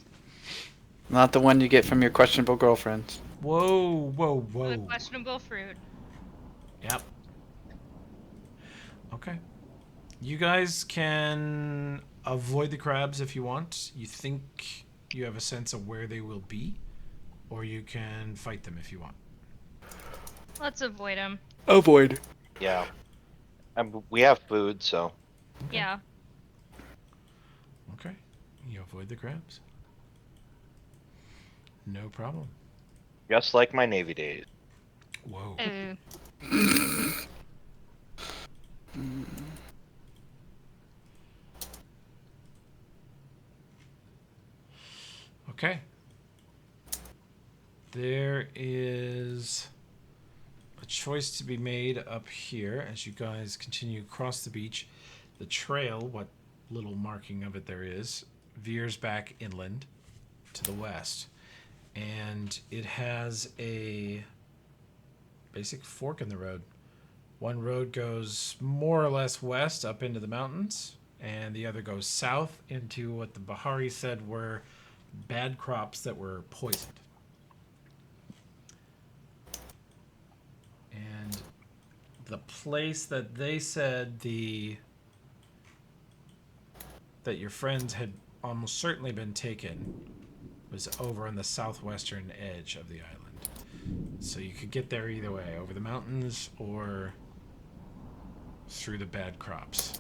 Not the one you get from your questionable girlfriends. Whoa, whoa, The whoa. questionable fruit. Yep. Okay. You guys can avoid the crabs if you want. You think you have a sense of where they will be, or you can fight them if you want. Let's avoid them. Avoid. Yeah. We have food, so. Okay. Yeah. Okay. You avoid the crabs. No problem. Just like my Navy days. Whoa. Okay. There is a choice to be made up here as you guys continue across the beach. The trail, what little marking of it there is, veers back inland to the west. And it has a basic fork in the road. One road goes more or less west up into the mountains, and the other goes south into what the Bahari said were bad crops that were poisoned. And the place that they said that your friends had almost certainly been taken was over on the southwestern edge of the island. So you could get there either way, over the mountains or through the bad crops.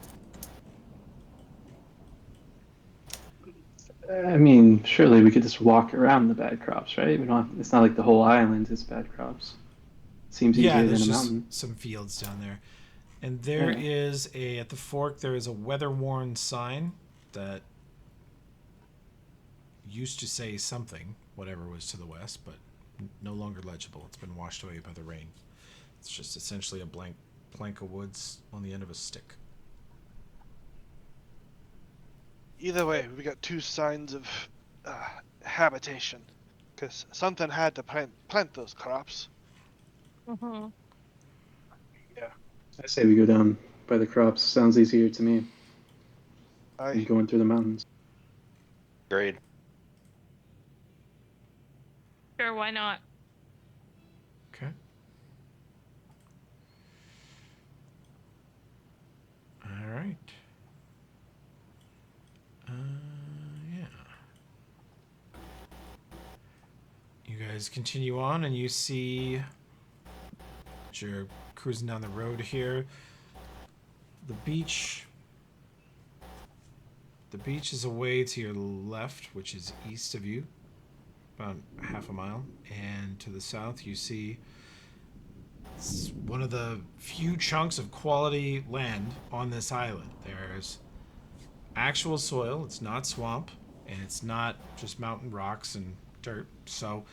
I mean, surely we could just walk around the bad crops, right? We don't have, it's not like the whole island is bad crops. Seems Yeah, easier there's than a just mountain. some fields down there. And there Yeah. is at the fork, there is a weather-worn sign that used to say something, whatever was to the west, but no longer legible. It's been washed away by the rain. It's just essentially a blank plank of woods on the end of a stick. Either way, we got 2 signs of habitation, because something had to plant those crops. Mm-hmm. Yeah. I say we go down by the crops. Sounds easier to me than going through the mountains. Agreed. Sure, why not? Okay. All right. Yeah. You guys continue on, and you see as you're cruising down the road here. The beach. The beach is away to your left, which is east of you, about half a mile, and to the south you see one of the few chunks of quality land on this island. There's actual soil. It's not swamp, and it's not just mountain rocks and dirt. So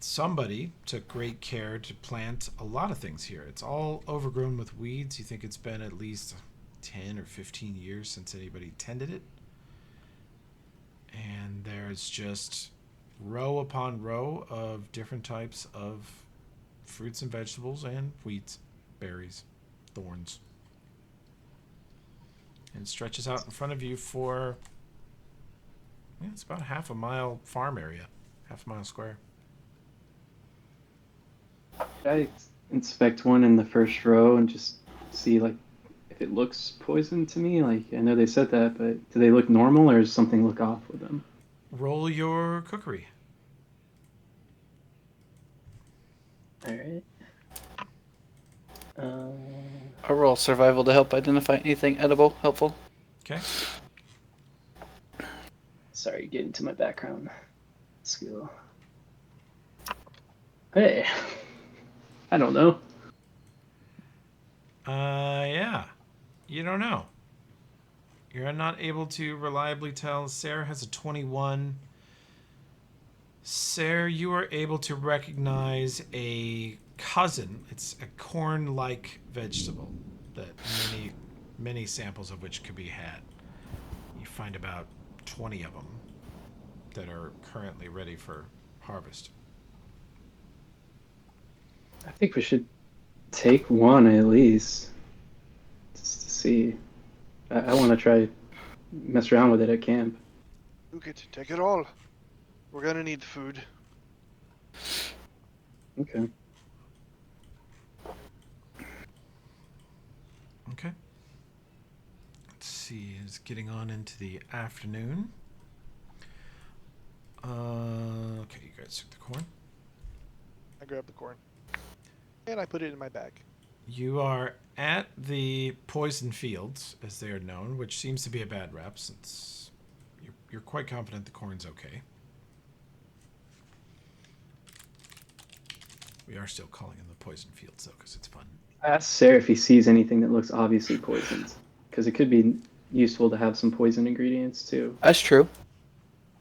somebody took great care to plant a lot of things here. It's all overgrown with weeds. You think it's been at least 10 or 15 years since anybody tended it. And there's just row upon row of different types of fruits and vegetables and weeds, berries, thorns. And it stretches out in front of you for, it's about half a mile farm area, half a mile square. Could I inspect one in the first row and just see like if it looks poison to me? Like I know they said that, but do they look normal or does something look off with them? Roll your cookery. All right. I roll survival to help identify anything edible helpful. Okay. Sorry, getting to my background skill. Hey, I don't know. Yeah. You don't know. You're not able to reliably tell. Sarah has a 21. Sarah, you are able to recognize a cousin. It's a corn-like vegetable that many samples of which could be had. You find about 20 of them that are currently ready for harvest. I think we should take one at least, just to see. I want to try mess around with it at camp. Take it all. We're gonna need food. Okay. Okay. Let's see. It's getting on into the afternoon. Okay, you guys took the corn. I grabbed the corn. And I put it in my bag. You are at the poison fields, as they are known, which seems to be a bad rep since you're quite confident the corn's okay. We are still calling them the poison fields, though, because it's fun. Ask Sarah if he sees anything that looks obviously poisoned, because it could be useful to have some poison ingredients too. That's true.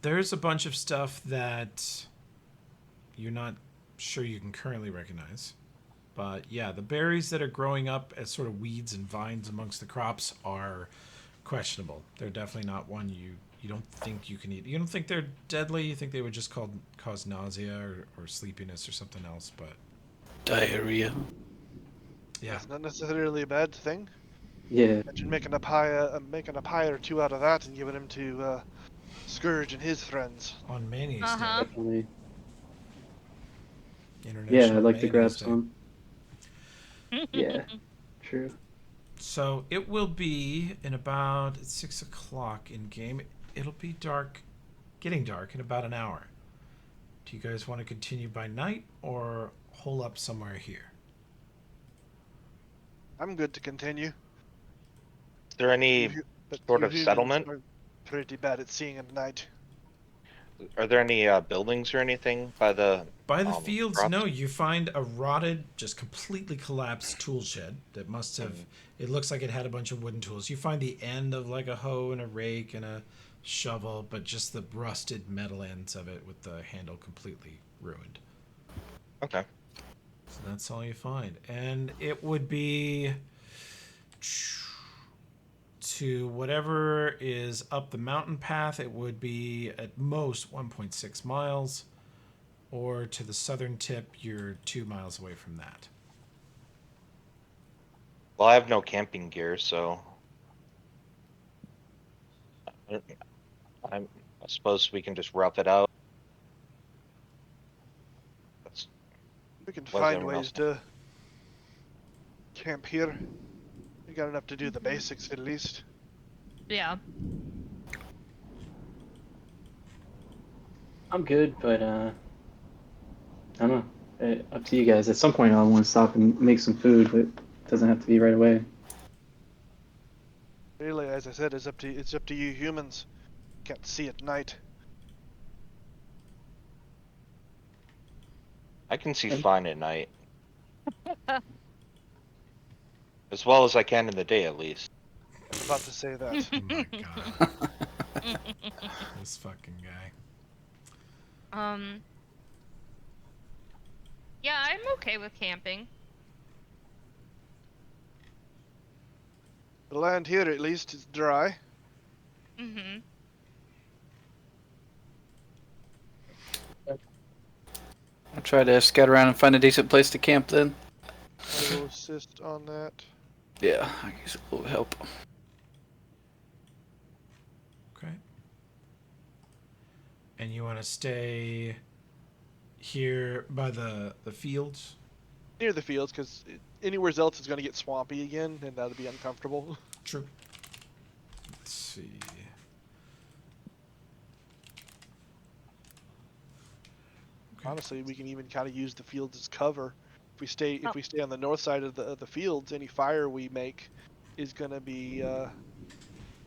There's a bunch of stuff that you're not sure you can currently recognize. But yeah, the berries that are growing up as sort of weeds and vines amongst the crops are questionable. They're definitely not one you don't think you can eat. You don't think they're deadly. You think they would just cause nausea or sleepiness or something else. But diarrhea. Yeah, it's not necessarily a bad thing. Yeah. Imagine making a pie or two out of that and giving him to Scourge and his friends. On Mayonnaise Day. Definitely. International Yeah, I'd like to grab Mayonnaise Day. some. Yeah, true. So it will be in about 6 o'clock in game. It'll be dark, getting dark in about an hour. Do you guys want to continue by night or hole up somewhere here? I'm good to continue. Is there any sort of humans settlement? are pretty bad at seeing at night. Are there any buildings or anything by the By the fields, crops? no, you find a rotted, just completely collapsed tool shed that must have, it looks like it had a bunch of wooden tools. You find the end of like a hoe and a rake and a shovel, but just the rusted metal ends of it with the handle completely ruined. Okay. So that's all you find. And it would be to whatever is up the mountain path, it would be at most 1.6 miles. Or to the southern tip, you're 2 miles away from that. Well, I have no camping gear, so I suppose we can just rough it out. That's We can what does find everyone ways else to camp here. We got enough to do the basics at least. Yeah. I'm good, but I don't know. Up to you guys. At some point, I'll want to stop and make some food, but it doesn't have to be right away. Really, as I said, it's up to you humans. Can't see at night. I can see fine at night. As well as I can in the day, at least. I was about to say that. Oh my god. This fucking guy. Yeah, I'm okay with camping. The land here, at least, is dry. Mm-hmm. I'll try to scout around and find a decent place to camp then. I will assist on that. Yeah, I guess it will help. Okay. And you want to stay here by the fields? Near the fields, because anywhere else is going to get swampy again, and that'll be uncomfortable. True. Let's see. Okay. Honestly, we can even kind of use the fields as cover. If we stay on the north side of the fields, any fire we make is going to be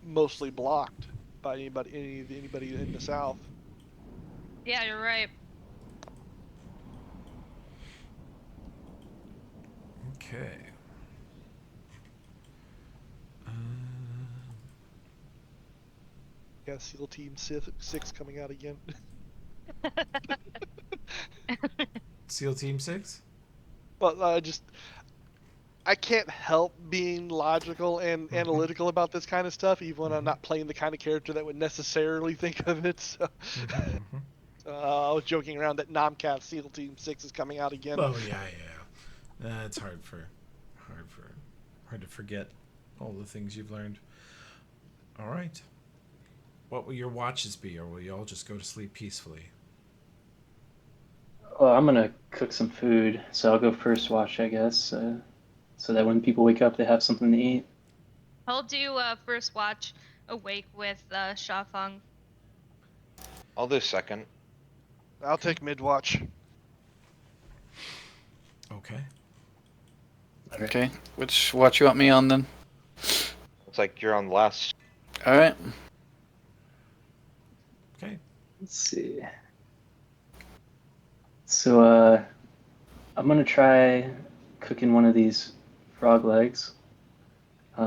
mostly blocked by anybody in the south. Yeah, you're right. Okay. Yeah, SEAL Team 6 coming out again. SEAL Team 6? But I can't help being logical and analytical about this kind of stuff, even when I'm not playing the kind of character that would necessarily think of it. So, I was joking around that Nomcat SEAL Team 6 is coming out again. Oh yeah. It's hard to forget all the things you've learned. All right. What will your watches be, or will you all just go to sleep peacefully? Well, I'm gonna cook some food, so I'll go first watch, I guess, so that when people wake up, they have something to eat. I'll do first watch awake with Shafang. I'll do second. I'll take mid-watch. Okay. Okay, which watch you want me on then? Looks like you're on last. All right. Okay. Let's see. So, I'm gonna try cooking one of these frog legs. I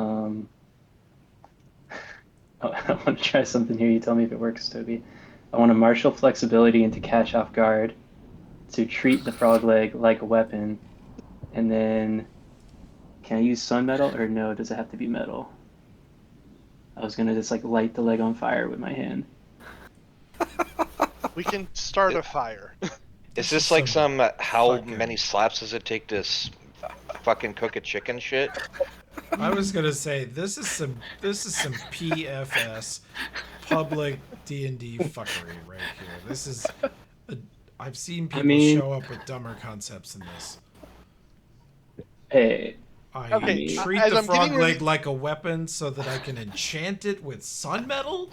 want to try something here. You tell me if it works, Toby. I want to martial flexibility into catch off guard to treat the frog leg like a weapon. And then, can I use sun metal or no? Does it have to be metal? I was gonna just like light the leg on fire with my hand. We can start a fire. Is this like some how many slaps does it take to fucking cook a chicken shit? I was gonna say this is some PFS public D&D fuckery right here. This is I've seen people show up with dumber concepts than this. Hey. I treat the frog leg like a weapon so that I can enchant it with sun metal?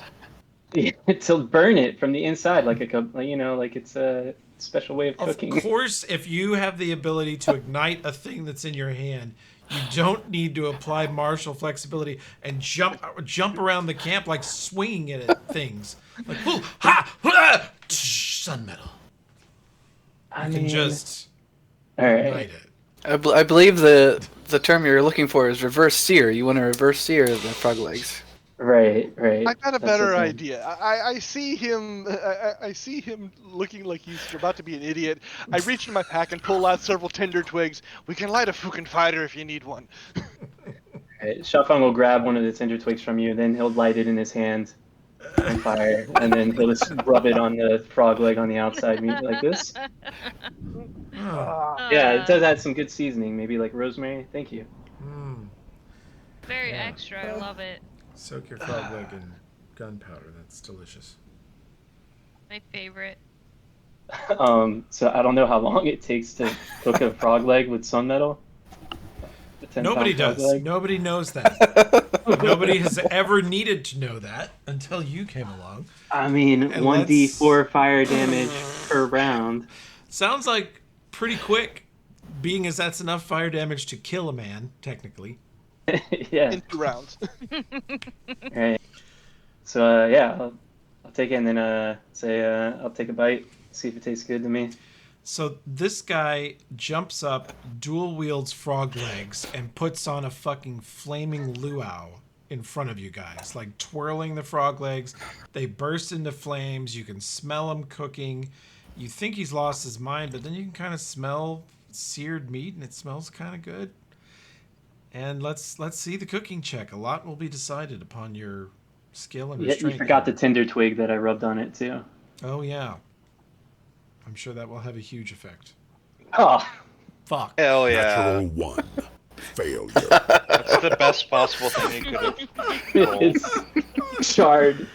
To burn it from the inside, like like it's a special way of cooking. Of course, if you have the ability to ignite a thing that's in your hand, you don't need to apply martial flexibility and jump around the camp like swinging it at things. Like, ha, sun metal. You can just all ignite right. it. I believe the term you're looking for is reverse sear. You want to reverse sear the frog legs. Right. I got a That's the better thing. idea. I see him. I see him looking like he's about to be an idiot. I reach into my pack and pull out several tinder twigs. We can light a fucking fire if you need one. Right. Shafang will grab one of the tinder twigs from you, then he'll light it in his hand on fire, and then he'll just rub it on the frog leg on the outside meat like this. Yeah, it does add some good seasoning, maybe like rosemary. Thank you. Very extra. I love it. Soak your frog leg in gunpowder. That's delicious. My favorite. So I don't know how long it takes to cook a frog leg with sun metal. Nobody does. Nobody knows that. Nobody has ever needed to know that until you came along. I mean, And 1d4 fire damage per round. Sounds like pretty quick, being as that's enough fire damage to kill a man, technically. Yeah. In 2 rounds. Right. So yeah, I'll take it and then say I'll take a bite, see if it tastes good to me. So this guy jumps up, dual wields frog legs, and puts on a fucking flaming luau in front of you guys, like twirling the frog legs. They burst into flames. You can smell him cooking. You think he's lost his mind, but then you can kind of smell seared meat, and it smells kind of good. And let's see the cooking check. A lot will be decided upon your skill and restraint. You forgot the tinder twig that I rubbed on it too. Oh yeah. I'm sure that will have a huge effect. Oh, fuck! Hell yeah! Natural 1. Failure. That's the best possible thing you could have. It's charred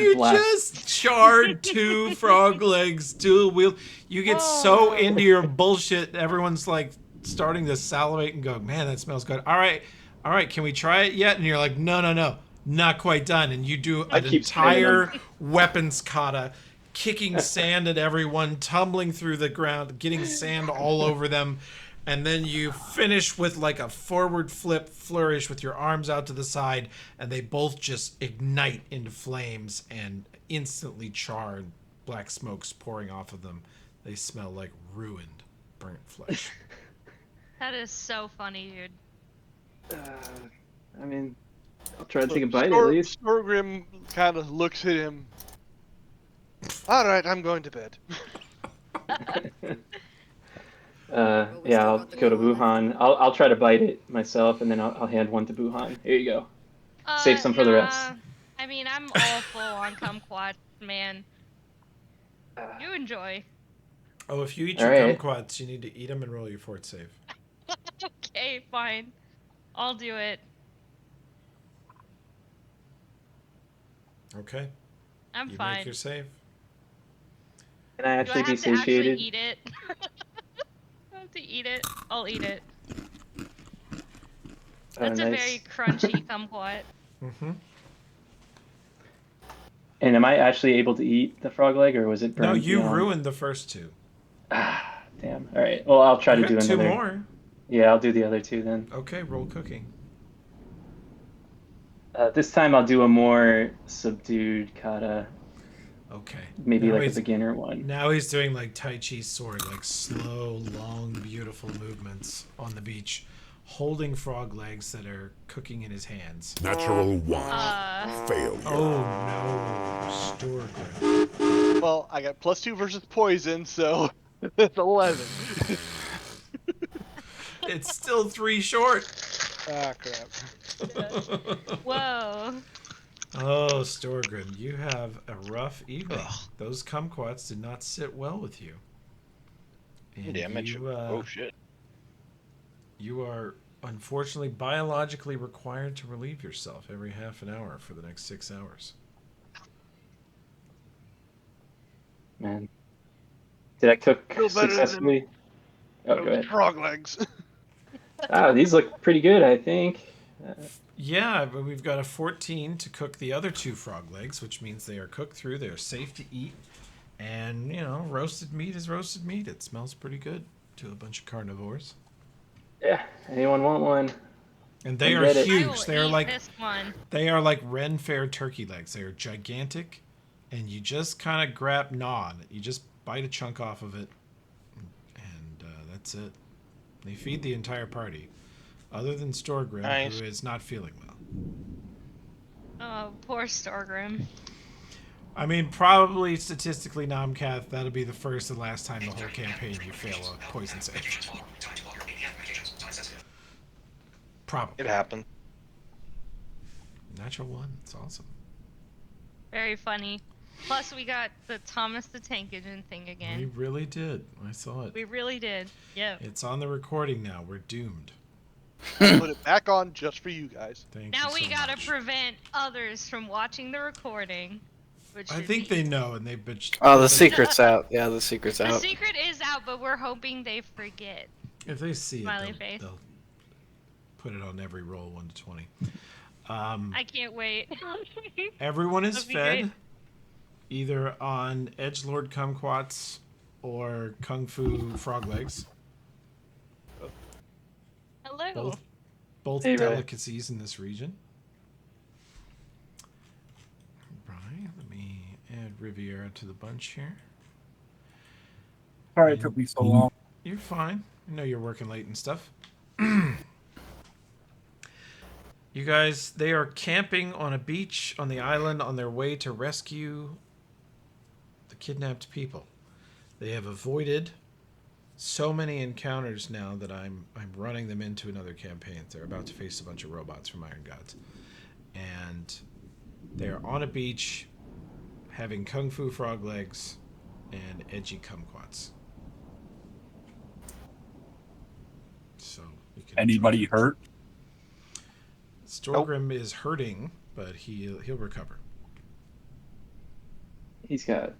You black. just charred 2 frog legs, dual wheel. You get so into your bullshit, everyone's like starting to salivate and go, man, that smells good. All right, can we try it yet? And you're like, no, not quite done. And you do an entire weapons kata, kicking sand at everyone, tumbling through the ground, getting sand all over them. And then you finish with like a forward flip flourish with your arms out to the side, and they both just ignite into flames and instantly charred, black smokes pouring off of them. They smell like ruined, burnt flesh. That is so funny, dude. I mean, I'll try to take a bite at least. Storgrim kind of looks at him. All right, I'm going to bed. Yeah, I'll go to Wuhan. I'll try to bite it myself, and then I'll hand one to Wuhan. Here you go. Save some for the rest. I mean, I'm all full on kumquat, man. You enjoy. Oh, if you eat your kumquats, you need to eat them and roll your fort save. Okay, fine. I'll do it. Okay. I'm you fine. Make your save. Can I actually be satiated? satiated? Actually eat it? I have to eat it. I'll eat it. That's a very crunchy kumquat. Mm-hmm. And am I actually able to eat the frog leg, or was it burned? No, you ruined the first 2. Damn. All right. Well, I'll try to do another. 2 more. Yeah, I'll do the other 2 then. Okay, roll cooking. This time I'll do a more subdued kata. Okay. Maybe now like a beginner one. Now he's doing like Tai Chi sword, like slow, long, beautiful movements on the beach, holding frog legs that are cooking in his hands. Natural 1. Failure. Oh no, Storgrim. Well, I got +2 versus poison, so it's 11. It's still 3 short. Ah, crap. Whoa. Oh, Storgrim, you have a rough evening. Those kumquats did not sit well with you. And damage. Oh shit. You are unfortunately biologically required to relieve yourself every half an hour for the next 6 hours. Man. Did I cook successfully? Oh, go ahead. Frog legs. These look pretty good, I think. Yeah, but we've got a 14 to cook the other 2 frog legs, which means they are cooked through. They're safe to eat. And, you know, roasted meat is roasted meat. It smells pretty good to a bunch of carnivores. Yeah, anyone want one? And they are huge. They are like Ren Fair turkey legs. They are gigantic, and you just kind of gnaw on it. You just bite a chunk off of it, and that's it. They feed the entire party, other than Storgrim, Nice. who is not feeling well. Oh, poor Storgrim. I mean, probably statistically, Nomcath, that'll be the first and last time the whole campaign you fail a poison save. Probably. It happened. Natural one. It's awesome. Very funny. Plus, we got the Thomas the Tank Engine thing We again. really did. I saw it. We really did. Yeah. It's on the recording now. We're doomed. Put it back on just for you guys. Thank Now you we so gotta much. prevent others from watching the recording. Which I should think be... they know, and they've been. Oh, the secret's out. Yeah, the secret's The out. secret is out, but we're hoping they forget. If they see Smiley it, face. they'll put it on every roll, 1 to 20. I can't wait. Everyone is That'd be fed great. either on Edgelord Kumquats or Kung Fu Frog Legs. Hello. Both Hey, Ray. delicacies in this region. Right, let me add Riviera to the bunch here. Sorry it took me so long. You're fine. I know you're working late and stuff. You guys, they are camping on a beach on the island on their way to rescue the kidnapped people. They have avoided so many encounters now that I'm running them into another campaign. They're about to face a bunch of robots from Iron Gods. And they're on a beach having Kung Fu Frog Legs and edgy kumquats. So you can Anybody hurt? Storgrim is hurting, but he'll recover. He's got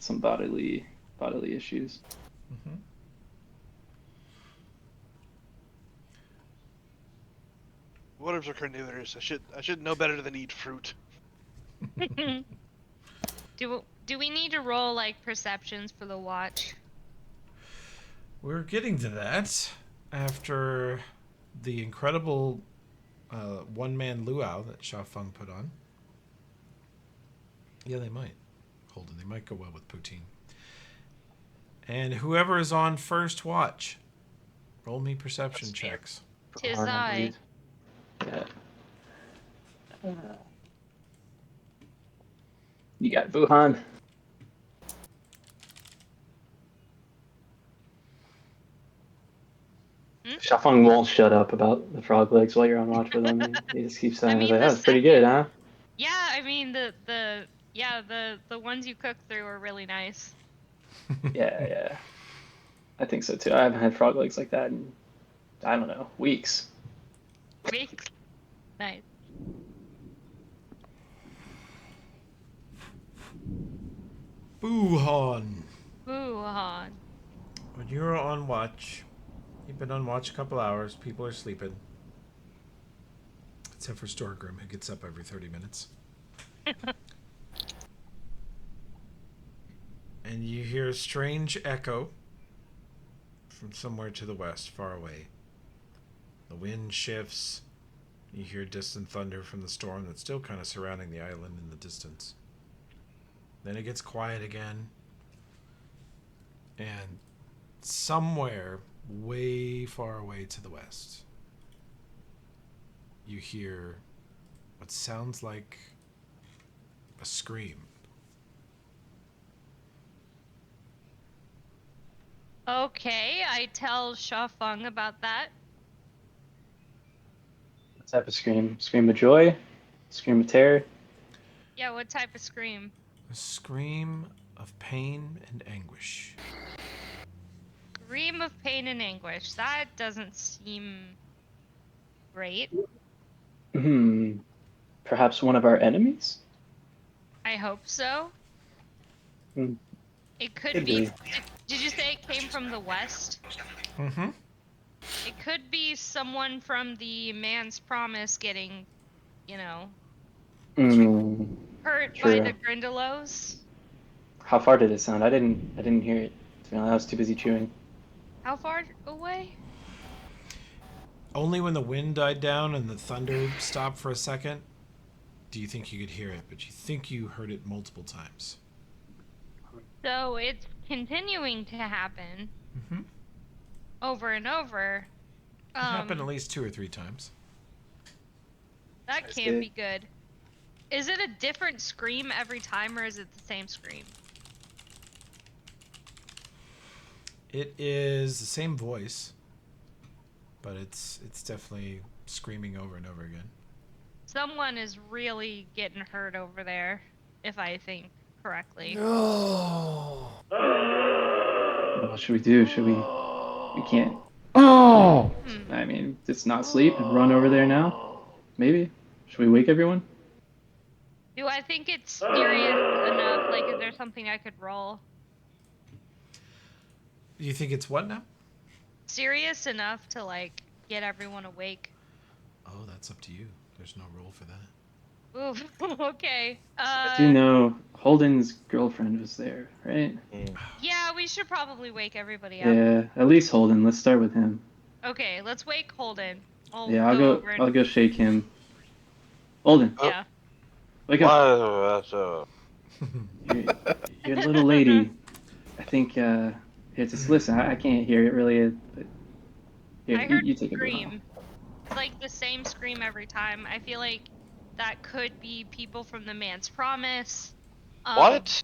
some bodily issues. Mm-hmm. Whatever's are carnivorous. I should know better than eat fruit. Do we need to roll like perceptions for the watch? We're getting to that after the incredible one-man luau that Sha Feng put on. Yeah, they might. Holden, they might go well with poutine. And whoever is on first watch, roll me perception checks. Tis Arn, I. believe. Yeah. You got Wuhan. Shafeng won't shut up about the frog legs while you're on watch for them. He just keeps saying, mean, like, the that's pretty good, huh? Yeah, I mean the ones you cooked through were really nice. Yeah. I think so too. I haven't had frog legs like that in, I don't know, weeks. Nice. Wuhan. Wuhan. When you're on watch, you've been on watch a couple hours, people are sleeping. Except for Storgrim, who gets up every 30 minutes. And you hear a strange echo from somewhere to the west, far away. The wind shifts. You hear distant thunder from the storm that's still kind of surrounding the island in the distance. Then it gets quiet again. And somewhere way far away to the west, you hear what sounds like a scream. Okay, I tell Sha Feng about that. What type of scream? Scream of joy? Scream of terror? Yeah, what type of scream? A scream of pain and anguish. Scream of pain and anguish. That doesn't seem great. Perhaps one of our enemies? I hope so. Hmm. It could Could be. be. Did you say it came from the west? Mm-hmm. It could be someone from the man's promise getting, hurt by True. the Grindelows. How far did it sound? I didn't hear it. To be honest, I was too busy chewing. How far away? Only when the wind died down and the thunder stopped for a second do you think you could hear it, but you think you heard it multiple times. So it's continuing to happen. Mm-hmm. over and over. It happened at least 2 or 3 times. That That's can't good. be good. Is it a different scream every time, or is it the same scream? It is the same voice, but it's definitely screaming over and over again. Someone is really getting hurt over there, if I think correctly. No. What should we do? Should we? We can't. Oh. I mean, just not sleep and run over there now. Maybe. Should we wake everyone? Do I think it's serious enough? Like, is there something I could roll? You think it's what now? Serious enough to, like, get everyone awake? Oh, that's up to you. There's no rule for that. Ooh, okay. I do know Holden's girlfriend was there, right? Yeah, we should probably wake everybody up. Yeah, at least Holden. Let's start with him. Okay, let's wake Holden. Yeah, I'll go shake him. Holden. Yeah. Wake up. You're a little lady. I think, here, just listen. I can't hear it really. But here, I heard you take it. scream. It's like the same scream every time. I feel like that could be people from the man's promise. What?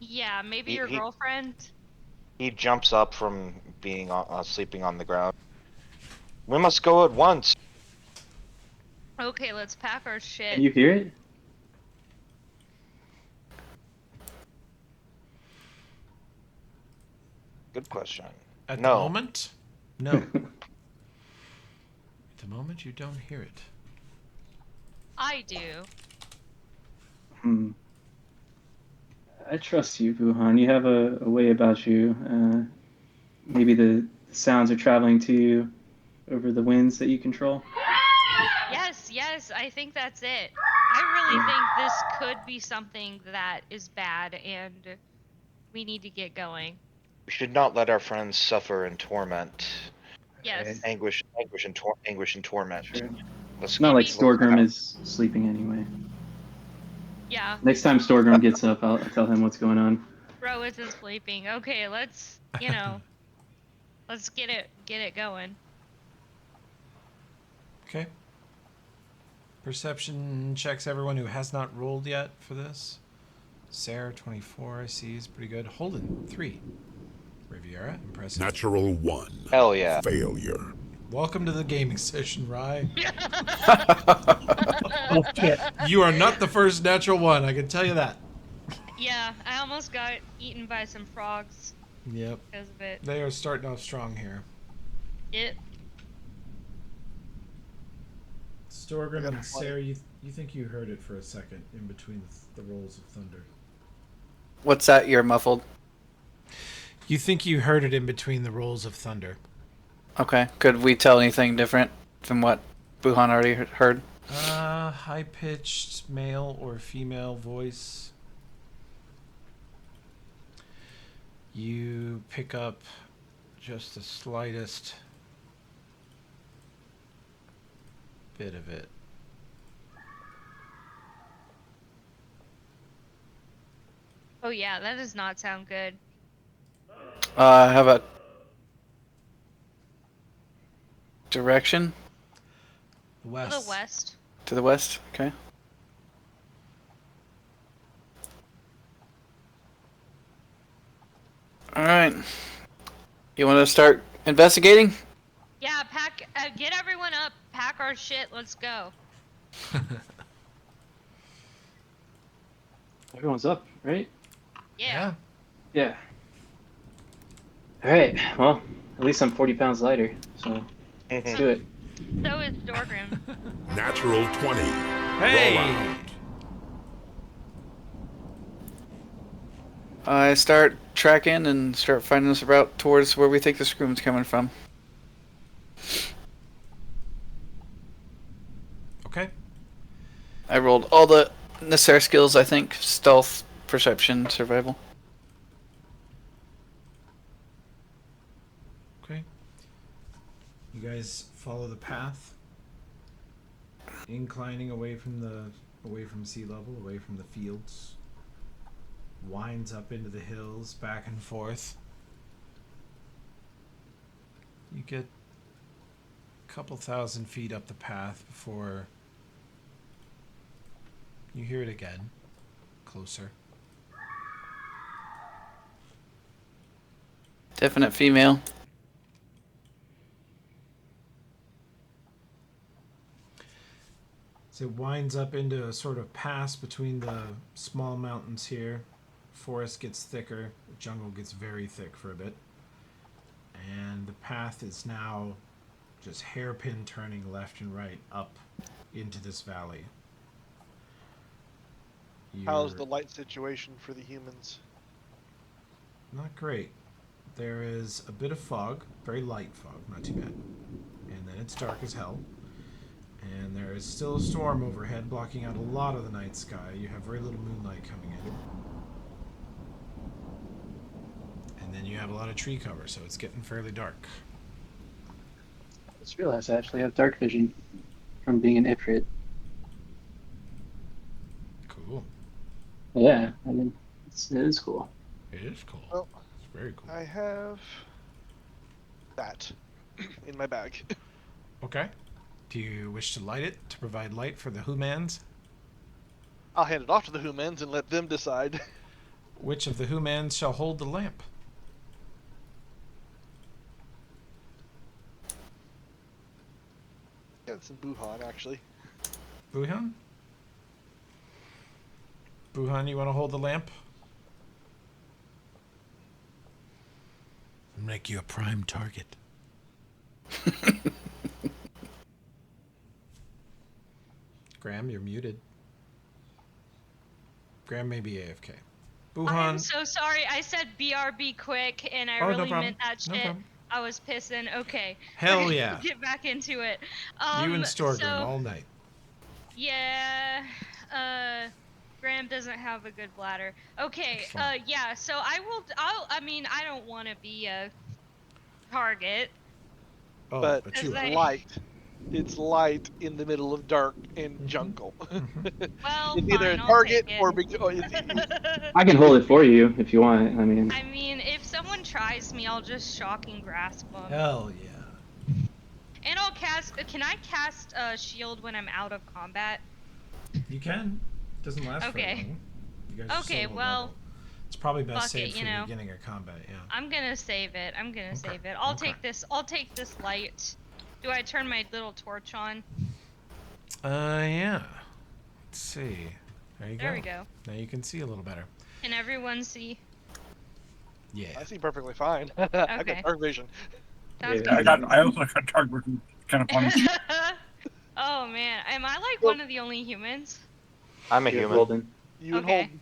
Yeah, maybe your girlfriend. He jumps up from being sleeping on the ground. We must go at once. Okay, let's pack our shit. Can you hear it? Good question. At the moment, no. At the moment, you don't hear it. I do. I trust you, Wuhan. You have a way about you. Maybe the sounds are traveling to you over the winds that you control. Yes, I think that's it. I really think this could be something that is bad, and we need to get going. We should not let our friends suffer in torment. Yes. Anguish and torment. Sure. Let's It's not like let's Storgrim is sleeping anyway. Yeah. Next time Storgrim gets up, I'll tell him what's going on. Bro isn't sleeping. Okay, let's, let's get it going. Okay. Perception checks everyone who has not rolled yet for this. Sarah, 24, I see, is pretty good. Holden, 3. Riviera, impressive. Natural 1. Hell yeah. Failure. Welcome to the gaming session, Rye. Oh shit. You are not the first natural 1, I can tell you that. Yeah, I almost got eaten by some frogs. Yep. Because of it. They are starting off strong here. It. Storgrim and Sarah, you think you heard it for a second in between the rolls of thunder. What's that? You're muffled. You think you heard it in between the rolls of thunder. Okay. Could we tell anything different from what Buhan already heard? High-pitched male or female voice. You pick up just the slightest bit of it. Oh yeah, that does not sound good. How about direction? West. To the west. To the west? Okay. Alright. You want to start investigating? Yeah, get everyone up, pack our shit, let's go. Everyone's up, right? Yeah. Yeah. Alright, well, at least I'm 40 pounds lighter, so let's do it. So is Storgrim. Natural 20. Hey! Roll out. I start tracking and start finding us a route towards where we think the scream's coming from. Okay. I rolled all the necessary skills, I think. Stealth, perception, survival. Okay. You guys follow the path, inclining away from sea level, away from the fields. Winds up into the hills, back and forth. You get a couple thousand feet up the path before you hear it again, closer. Definite female. So it winds up into a sort of pass between the small mountains here. Forest gets thicker, the jungle gets very thick for a bit. And the path is now just hairpin turning left and right up into this valley. How's the light situation for the humans? Not great. There is a bit of fog, very light fog, not too bad. And then it's dark as hell. And there is still a storm overhead blocking out a lot of the night sky. You have very little moonlight coming in. And then you have a lot of tree cover, so it's getting fairly dark. I just realized I actually have dark vision from being an Ifrit. Cool. Yeah, I mean, it is cool. It is cool. Well, it's very cool. I have that in my bag. Okay. Do you wish to light it to provide light for the humans? I'll hand it off to the humans and let them decide. Which of the humans shall hold the lamp? Yeah, it's in Buhan, actually. Buhan? Buhan, you want to hold the lamp? I'll make you a prime target. Graham, you're muted. Graham may be AFK. Buhan. I'm so sorry. I said BRB quick, and I really meant that shit. No problem. I was pissing. Okay. Hell yeah. Get back into it. You and Storgrim all night. Yeah. Graham doesn't have a good bladder. Okay. Yeah. So I don't want to be a target. Oh, but but it's you light. It's light in the middle of dark and jungle. Well, it's either a fine, target I'll or take it. I can hold it for you if you want. I mean, if someone tries me, I'll just shocking grasp them. Hell yeah. And I'll cast. Can I cast shield when I'm out of combat? You can. It doesn't last very long. You guys are Okay, so low well. level. It's probably best Fuck saved it, for the beginning of combat, yeah. I'm gonna save it. Save it. I'll take this. I'll take this light. Do I turn my little torch on? Yeah. Let's see. There you go. There we go. Now you can see a little better. Can everyone see? Yeah. I see perfectly fine. I Okay. got dark vision. Sounds I good. also got dark vision. Kind of funny. Oh man, am I like one of the only humans? I'm a you're human. Holden. You and Okay. Holden.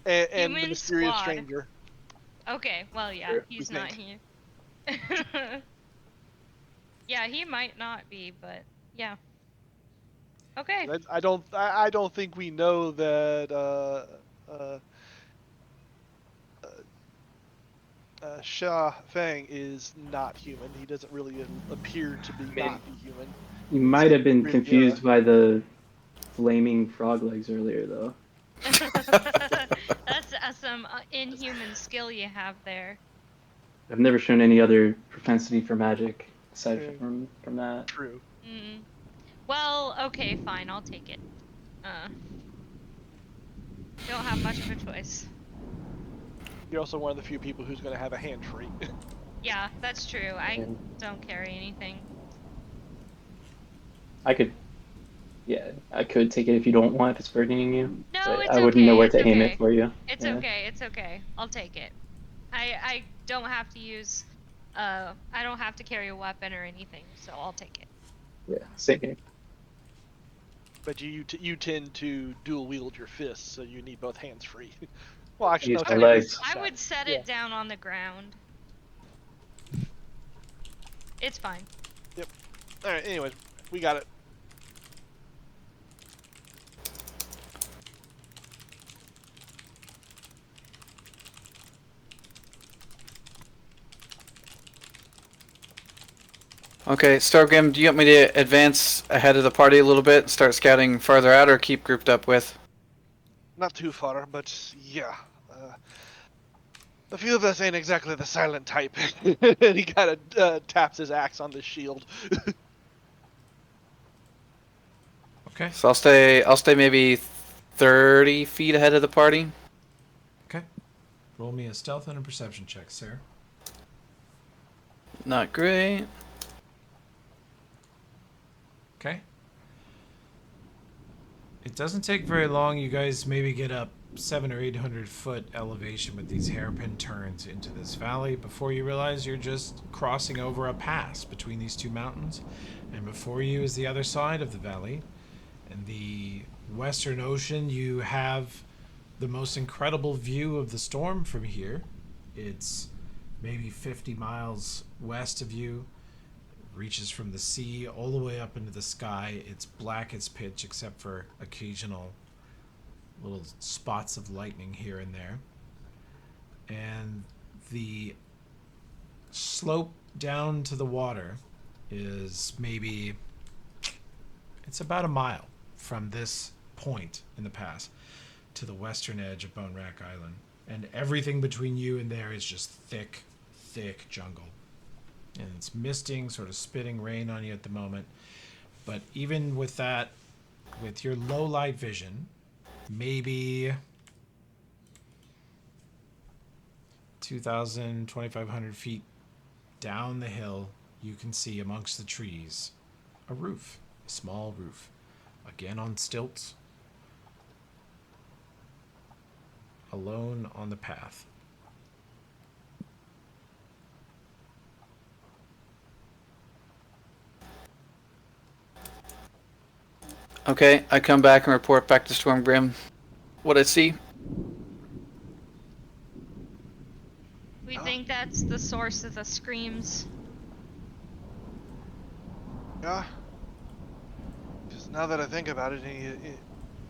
And the Human mysterious squad. stranger. Okay, well yeah, Sure, he's we not think. here. Yeah, he might not be, but yeah. Okay. I don't think we know that Sha Fang is not human. He doesn't really appear to be not be human. You might have been Really, confused by the flaming frog legs earlier, though. That's some inhuman skill you have there. I've never shown any other propensity for magic aside Okay. from that. True. Mm. Well, okay, fine, I'll take it. Don't have much of a choice. You're also one of the few people who's going to have a hand free. Yeah, that's true. I Yeah. don't carry anything. I could take it if you don't want, if it's burdening you. No, But it's I wouldn't know okay, where it's to aim okay. it for you. It's Yeah. okay, it's okay. I'll take it. I don't have to use I don't have to carry a weapon or anything, so I'll take it. Yeah, same here. But you tend to dual wield your fists, so you need both hands free. Well, actually, Use no. my technically legs. it's I would set Yeah. it down on the ground. It's fine. All right. Anyways, we got it. Okay, Stargrim, do you want me to advance ahead of the party a little bit, start scouting farther out, or keep grouped up with? Not too far, but yeah. A few of us ain't exactly the silent type. And he kind of taps his axe on the shield. Okay. So I'll stay maybe 30 feet ahead of the party. Okay. Roll me a stealth and a perception check, sir. Not great. Okay. It doesn't take very long. You guys maybe get up 700 or 800 foot elevation with these hairpin turns into this valley before you realize you're just crossing over a pass between these two mountains. And before you is the other side of the valley. In the western ocean, you have the most incredible view of the storm from here. It's maybe 50 miles west of you. Reaches from the sea all the way up into the sky. It's black as pitch except for occasional little spots of lightning here and there. And the slope down to the water is maybe, it's about a mile from this point in the pass to the western edge of Bone Rack Island. And everything between you and there is just thick, thick jungle. And it's misting, sort of spitting rain on you at the moment. But even with that, with your low light vision, maybe 2,000, 2,500 feet down the hill, you can see amongst the trees a roof, a small roof, again on stilts, alone on the path. Okay, I come back and report back to Stormgrim what I see. We think that's the source of the screams. Yeah. Because now that I think about it,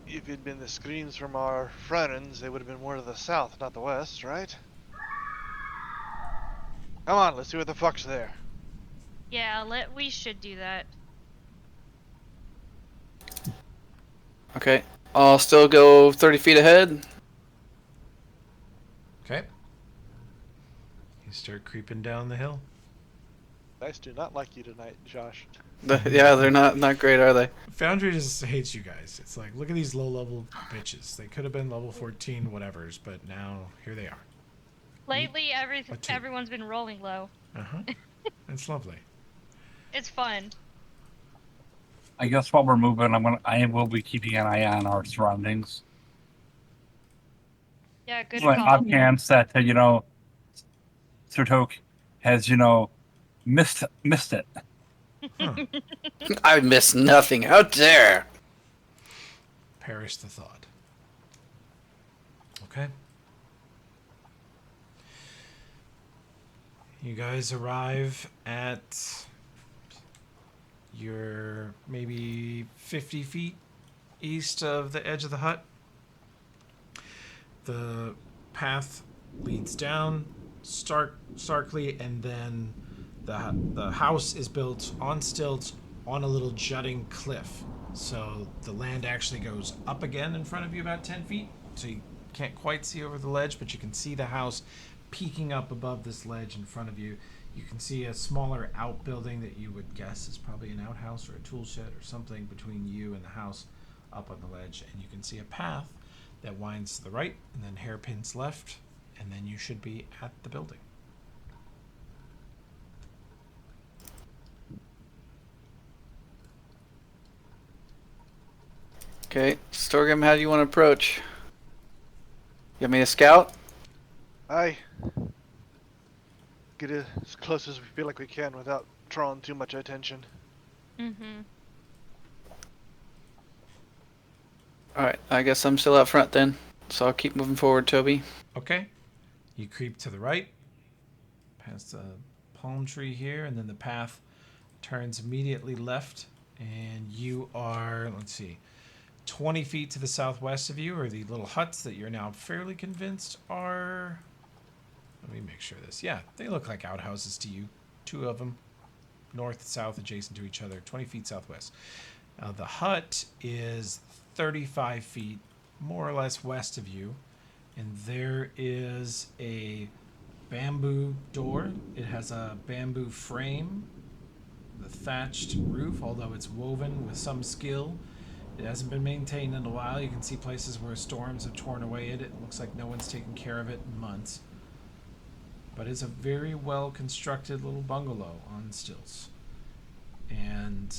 if it'd been the screams from our friends, they would have been more to the south, not the west, right? Come on, let's see what the fuck's there. Yeah, we should do that. Okay, I'll still go 30 feet ahead. Okay. You start creeping down the hill. Dice do not like you tonight, Josh. Yeah, they're not great, are they? Foundry just hates you guys. It's like, look at these low-level bitches. They could have been level 14 whatevers, but now here they are. Lately, everyone's been rolling low. Uh-huh. It's lovely. It's fun. I guess while we're moving, I will be keeping an eye on our surroundings. Yeah, good But call. off chance that Sertok has missed it. Huh. I missed nothing. How dare! Perish the thought. Okay. You guys arrive at your maybe 50 feet east of the edge of the hut. The path leads down starkly, and then the house is built on stilts on a little jutting cliff. So the land actually goes up again in front of you about 10 feet. So you can't quite see over the ledge, but you can see the house peeking up above this ledge in front of you. You can see a smaller outbuilding that you would guess is probably an outhouse or a tool shed or something between you and the house up on the ledge. And you can see a path that winds to the right and then hairpins left, and then you should be at the building. Okay, Storgrim, how do you want to approach? You want me to scout? Aye. Get as close as we feel like we can without drawing too much attention. Mm-hmm. Alright, I guess I'm still out front then. So I'll keep moving forward, Toby. Okay. You creep to the right, past the palm tree here, and then the path turns immediately left, and you are, let's see, 20 feet to the southwest of you are the little huts that you're now fairly convinced are... Let me make sure this. Yeah, they look like outhouses to you. Two of them, north, south, adjacent to each other, 20 feet southwest. The hut is 35 feet, more or less west of you, and there is a bamboo door. It has a bamboo frame, the thatched roof, although it's woven with some skill. It hasn't been maintained in a while. You can see places where storms have torn away it. It looks like no one's taken care of it in months. But it's a very well constructed little bungalow on stilts. And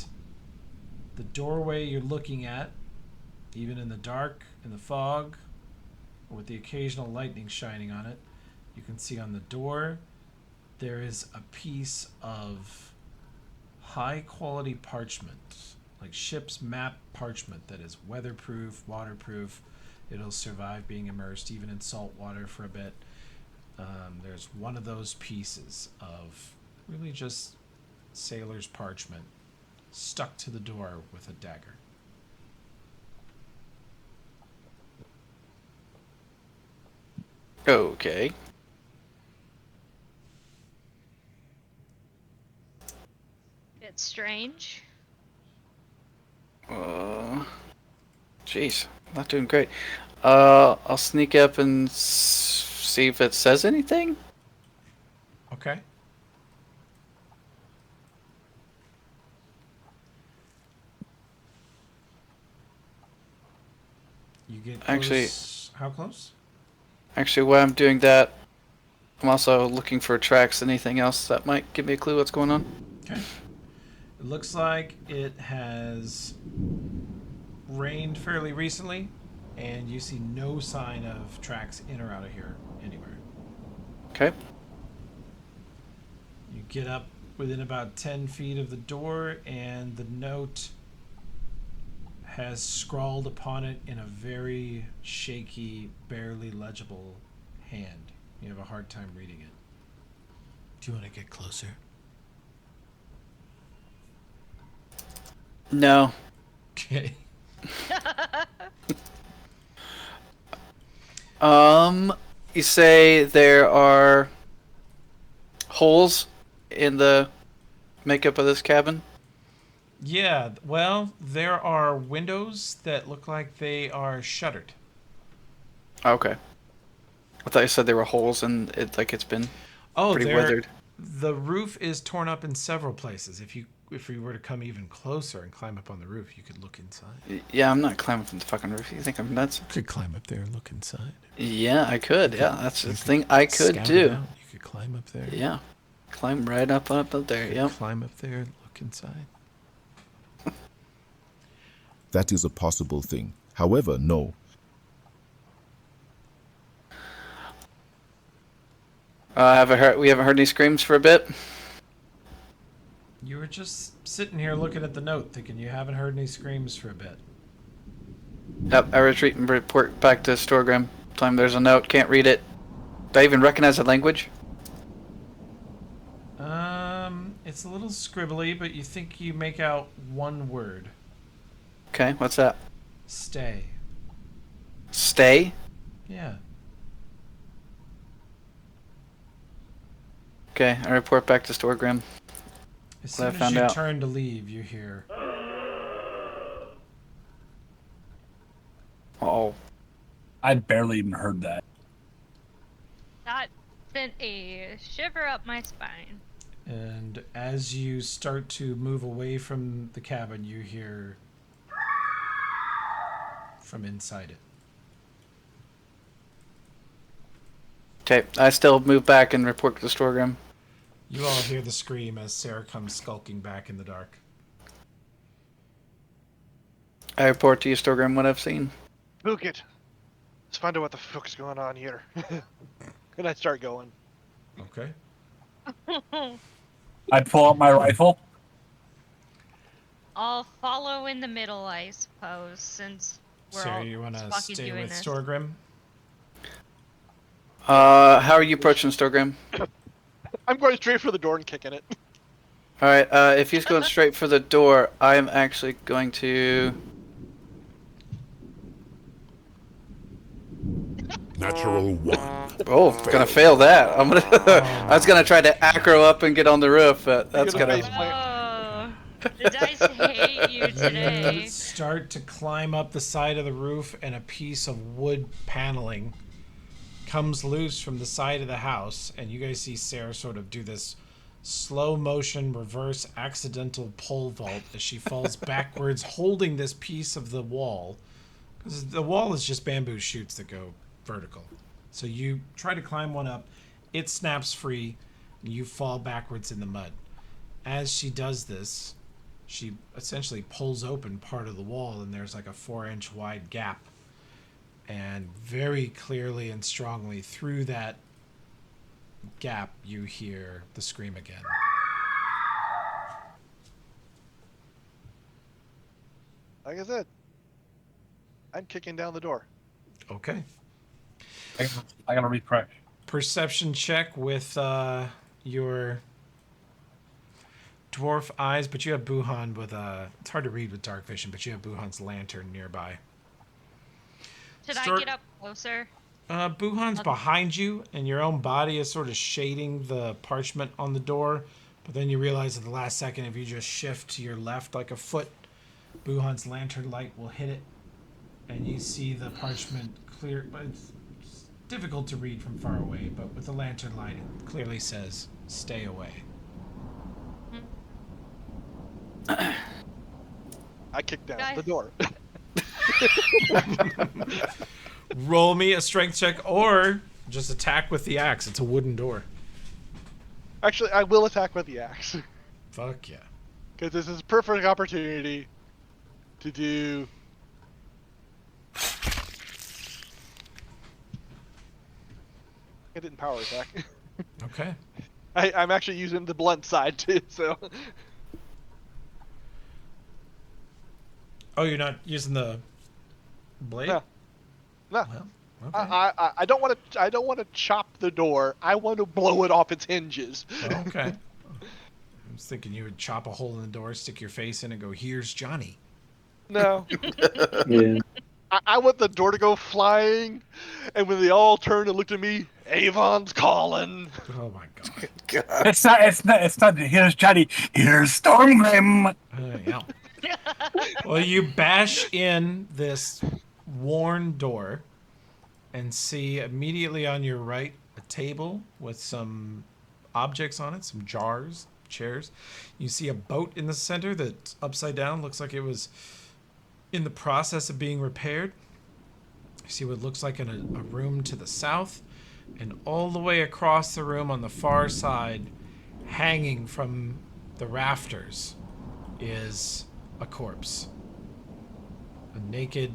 the doorway you're looking at, even in the dark, in the fog, or with the occasional lightning shining on it, you can see on the door there is a piece of high quality parchment, like ship's map parchment that is weatherproof, waterproof. It'll survive being immersed even in salt water for a bit. There's one of those pieces of really just sailor's parchment stuck to the door with a dagger. Okay. It's strange. Jeez, not doing great. I'll sneak up and see if it says anything. Okay. You get close. Actually, how close? Actually, while I'm doing that, I'm also looking for tracks. Anything else that might give me a clue what's going on? Okay. It looks like it has rained fairly recently, and you see no sign of tracks in or out of here anywhere. Okay. You get up within about 10 feet of the door, and the note has scrawled upon it in a very shaky, barely legible hand. You have a hard time reading it. Do you want to get closer? No. Okay. You say there are holes in the makeup of this cabin? Yeah, well, there are windows that look like they are shuttered. Okay. I thought you said there were holes and it like it's been pretty weathered. The roof is torn up in several places. If you were to come even closer and climb up on the roof, you could look inside. Yeah, I'm not climbing from the fucking roof. You think I'm nuts? You could climb up there and look inside. Yeah, I could. Yeah, that's the thing I could do. You could climb up there. Yeah. Climb right up there. Yep. Climb up there and look inside. That is a possible thing. However, no. We haven't heard any screams for a bit. You were just sitting here looking at the note, thinking you haven't heard any screams for a bit. Yep, I retreat and report back to Storegram. Time there's a note, can't read it. Do I even recognize the language? It's a little scribbly, but you think you make out one word. Okay, what's that? Stay. Stay? Yeah. Okay, I report back to Storegram. As soon as you turn to leave, you hear... Oh. I barely even heard that. That sent a shiver up my spine. And as you start to move away from the cabin, you hear... from inside it. Okay, I still move back and report to the Storegram. You all hear the scream as Sarah comes skulking back in the dark. I report to you, Storegram, what I've seen. Book it. Let's find out what the fuck's going on here. And I start going. Okay. I pull out my rifle. I'll follow in the middle, I suppose, since we're all Sarah, you want to fucking stay doing with this. Storegram? How are you approaching Storegram? I'm going straight for the door and kicking it. Alright, if he's going straight for the door, I'm actually going to... Natural 1. Oh, gonna fail that. I'm gonna. I was gonna try to acro up and get on the roof, but that's gonna. Oh, the dice hate you today. You start to climb up the side of the roof, and a piece of wood paneling comes loose from the side of the house, and you guys see Sarah sort of do this slow motion reverse accidental pole vault as she falls backwards, holding this piece of the wall. Because the wall is just bamboo shoots that go vertical. So you try to climb one up, it snaps free, and you fall backwards in the mud. As she does this, she essentially pulls open part of the wall, and there's like a 4-inch wide gap. And very clearly and strongly through that gap, you hear the scream again. Like I said, I'm kicking down the door. Okay. I gotta refresh. Perception check with your dwarf eyes, but you have Buhan with it's hard to read with dark vision, but you have Buhan's lantern nearby. Should I get up closer? Buhan's behind you, and your own body is sort of shading the parchment on the door, but then you realize at the last second, if you just shift to your left like a foot, Buhan's lantern light will hit it, and you see the parchment clear, but it's difficult to read from far away, but with the lantern light, it clearly says, "Stay away." I kicked down the door. Roll me a strength check, or just attack with the axe. It's a wooden door. Actually, I will attack with the axe. Fuck yeah. Because this is a perfect opportunity to do... I didn't power attack. Okay. I'm actually using the blunt side too, so... Oh, you're not using the blade? No. No. Well, okay. I don't want to. I don't want to chop the door. I want to blow it off its hinges. Okay. I was thinking you would chop a hole in the door, stick your face in, and go, "Here's Johnny." No. Yeah. I want the door to go flying, and when they all turn and looked at me, Avon's calling. Oh my god. It's not. Here's Johnny. Here's Stormgrim. Yeah. Well, you bash in this worn door and see immediately on your right a table with some objects on it, some jars, chairs. You see a boat in the center that's upside down, looks like it was in the process of being repaired. You see what looks like a room to the south, and all the way across the room on the far side, hanging from the rafters, is a corpse. A naked,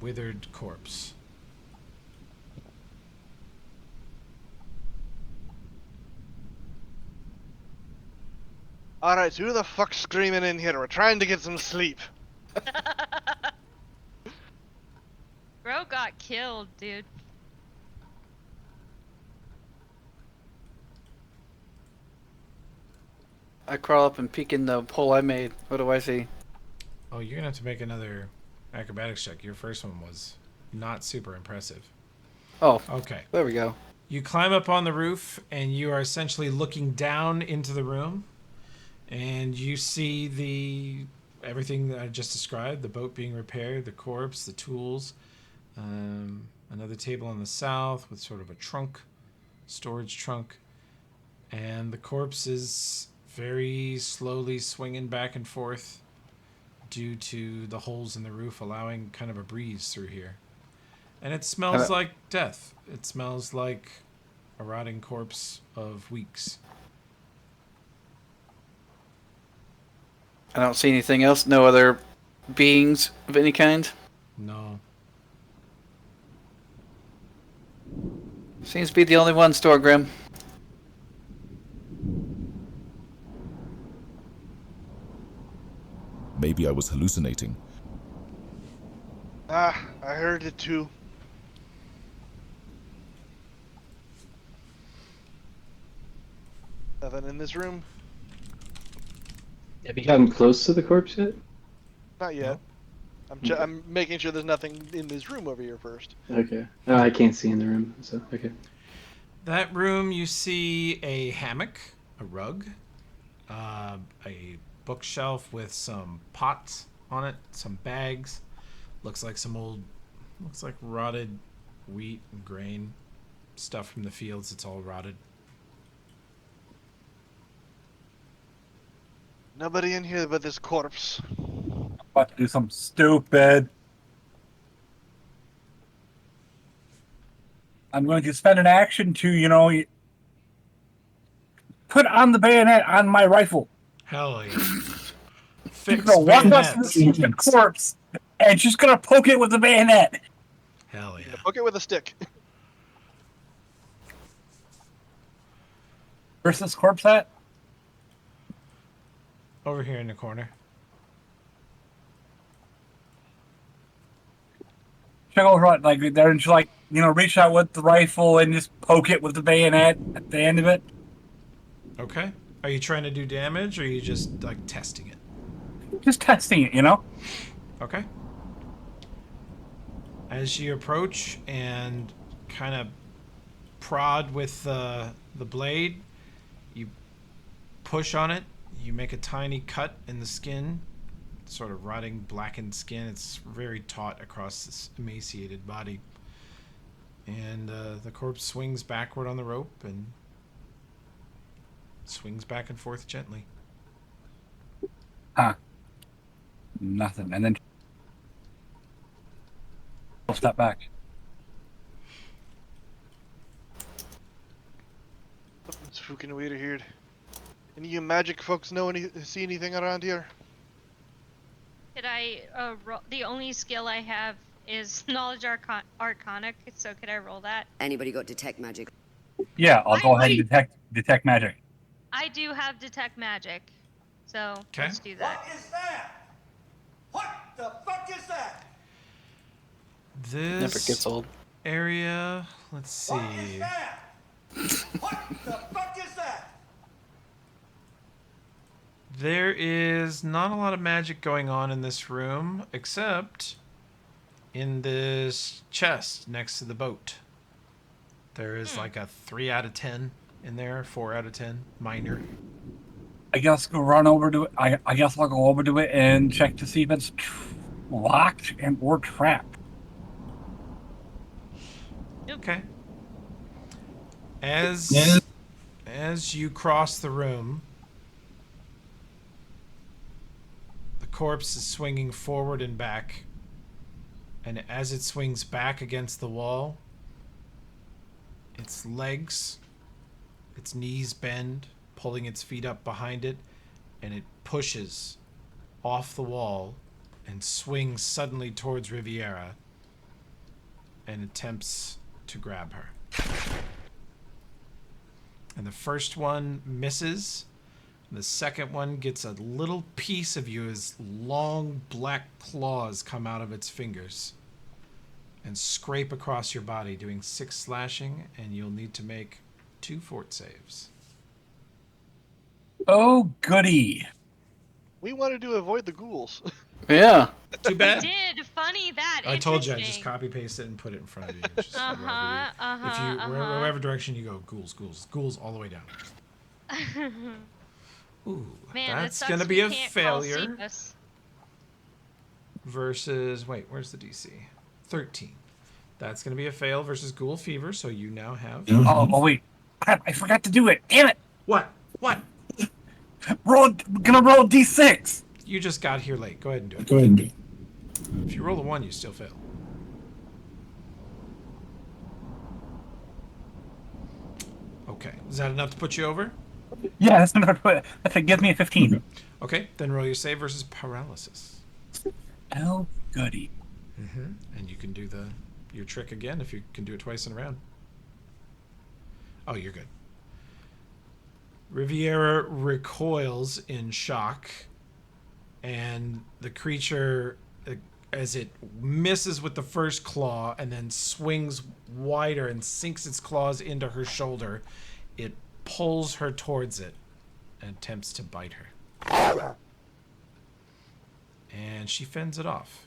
withered corpse. Alright, so who the fuck's screaming in here? We're trying to get some sleep. Bro got killed, dude. I crawl up and peek in the hole I made. What do I see? Oh, you're gonna have to make another acrobatics check. Your first one was not super impressive. Oh, okay. There we go. You climb up on the roof, and you are essentially looking down into the room, and you see everything that I just described: the boat being repaired, the corpse, the tools, another table on the south with sort of a trunk, storage trunk, and the corpse is very slowly swinging back and forth due to the holes in the roof allowing kind of a breeze through here. And it smells like death. It smells like a rotting corpse of weeks. I don't see anything else. No other beings of any kind? No. Seems to be the only one, Storgrim. Maybe I was hallucinating. I heard it too. Nothing in this room? Have you gotten close to the corpse yet? Not yet. I'm making sure there's nothing in this room over here first. Okay. Oh, I can't see in the room, so okay. That room, you see a hammock, a rug, a bookshelf with some pots on it, some bags. Looks like rotted wheat and grain, stuff from the fields. It's all rotted. Nobody in here but this corpse. I'm about to do something stupid. I'm going to spend an action to, put on the bayonet on my rifle. Hell yeah. She's gonna walk up to the corpse and she's gonna poke it with the bayonet. Hell yeah. Poke it with a stick. Where's this corpse at? Over here in the corner. She goes right like there and she reach out with the rifle and just poke it with the bayonet at the end of it. Okay. Are you trying to do damage or are you just like testing it? Just testing it, Okay. As you approach and kind of prod with the blade, you push on it, you make a tiny cut in the skin, sort of rotting, blackened skin. It's very taut across this emaciated body. And the corpse swings backward on the rope and swings back and forth gently. Huh. Nothing. And then I'll step back. Something's fucking weird here. Any of you magic folks see anything around here? Could I the only skill I have is knowledge arcana, so could I roll that? Anybody got detect magic? Yeah, I'll go ahead and detect magic. I do have detect magic, so let's do that. What is that? What the fuck is that? This never gets old. Area, let's see. What is that? What the fuck is that? There is not a lot of magic going on in this room, except in this chest next to the boat. There is like a 3 out of 10 in there, 4 out of 10, minor. I guess go run over to it. I guess I'll go over to it and check to see if it's locked or trapped. Okay. As you cross the room, the corpse is swinging forward and back. And as it swings back against the wall, its legs, its knees bend, pulling its feet up behind it, and it pushes off the wall and swings suddenly towards Riviera and attempts to grab her. And the first one misses. And the second one gets a little piece of you as long black claws come out of its fingers and scrape across your body, doing 6 slashing, and you'll need to make 2 fort saves. Oh, goody. We wanted to avoid the ghouls. Yeah. Too bad. We did. Funny that. I told you, I just copy paste it and put it in front of you. It's just wherever direction you go, ghouls all the way down. Ooh, Man, that's it gonna sucks be we a can't failure. call Cephas. Versus, wait, where's the DC? 13. That's gonna be a fail versus Ghoul Fever. So you now have. Oh wait, crap! I forgot to do it. Damn it! What? Gonna roll a d6. You just got here late. Go ahead and do it. If you roll a 1, you still fail. Okay, is that enough to put you over? Yeah, that's enough. That gives me a 15. Okay, then roll your save versus paralysis. Oh, goody. And you can do your trick again if you can do it twice in a round. Oh, you're good. Riviera recoils in shock, and the creature, as it misses with the first claw and then swings wider and sinks its claws into her shoulder, it pulls her towards it and attempts to bite her. And she fends it off.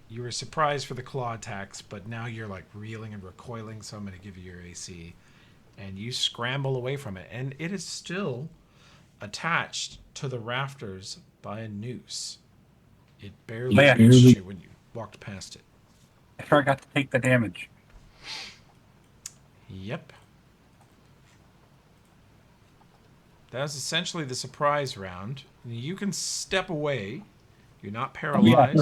You were surprised for the claw attacks, but now you're like reeling and recoiling, so I'm going to give you your AC. And you scramble away from it, and it is still attached to the rafters by a noose. It barely reached you when you walked past it. I sure got to take the damage. Yep. That was essentially the surprise round. You can step away. You're not paralyzed.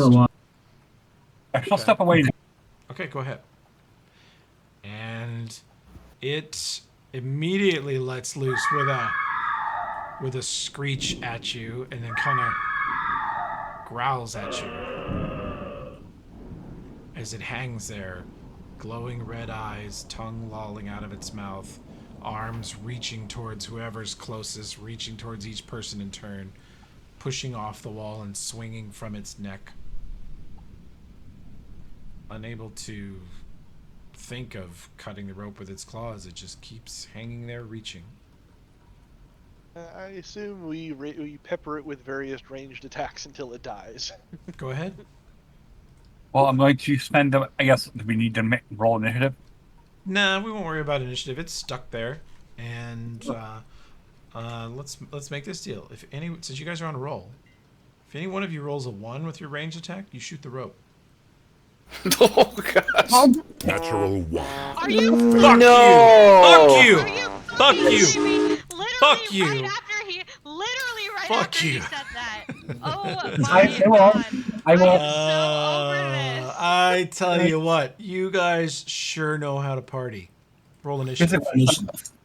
I shall step away now. Okay, go ahead. And it immediately lets loose with a screech at you, and then kind of growls at you as it hangs there, glowing red eyes, tongue lolling out of its mouth, arms reaching towards whoever's closest, reaching towards each person in turn, pushing off the wall and swinging from its neck. Unable to think of cutting the rope with its claws, it just keeps hanging there, reaching. I assume we pepper it with various ranged attacks until it dies. Go ahead. Well, I'm going to spend. I guess do we need to roll initiative? Nah, we won't worry about initiative. It's stuck there, and let's make this deal. Since you guys are on a roll, if any one of you rolls a 1 with your ranged attack, you shoot the rope. Oh gosh. Natural 1. Are you? Fuck No. you! Are you Fuck fucking you! kidding me? Literally Fuck you! right after he, literally right Fuck after you! he said that. Oh my god! I will. I'm so over this. I tell you what, you guys sure know how to party. Roll initiative.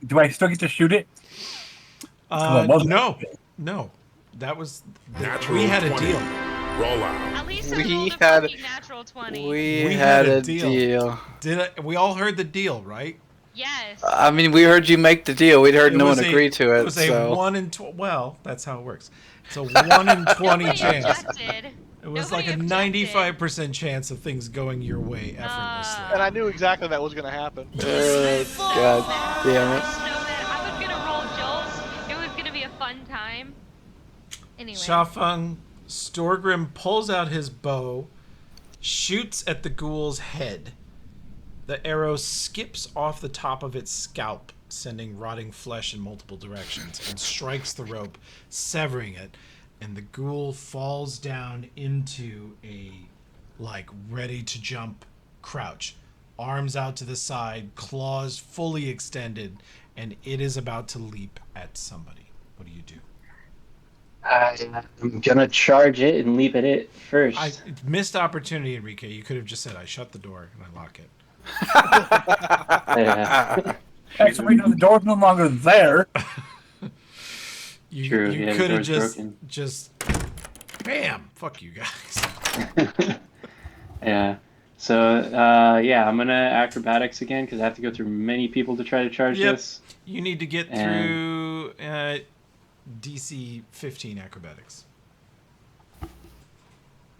Do I still get to shoot it? No. That was Natural we had a 20. deal. Roll out. At least I We rolled a had- fucking natural 20. We had a deal. We all heard the deal, right? Yes. I mean, we heard you make the deal. We'd heard no one agree to it. It was so. a 1 in 20. Well, that's how it works. It's a 1 in 20 chance. Objected. It was Nobody like a objected. 95% chance of things going your way effortlessly. And I knew exactly that was going to happen. God damn it. So that I was gonna roll Joel's. It was gonna be a fun time. Anyway. Shafang, Storgrim pulls out his bow, shoots at the ghoul's head. The arrow skips off the top of its scalp, sending rotting flesh in multiple directions, and strikes the rope, severing it, and the ghoul falls down into a, ready to jump crouch. Arms out to the side, claws fully extended, and it is about to leap at somebody. What do you do? I'm gonna charge it and leap at it first. Missed opportunity, Enrique. You could have just said, I shut the door and I lock it. Yeah. Actually, the door's no longer there. You True, could have the door's just bam. Fuck you guys. Yeah. So, I'm gonna acrobatics again because I have to go through many people to try to charge this. You need to get through DC 15 acrobatics.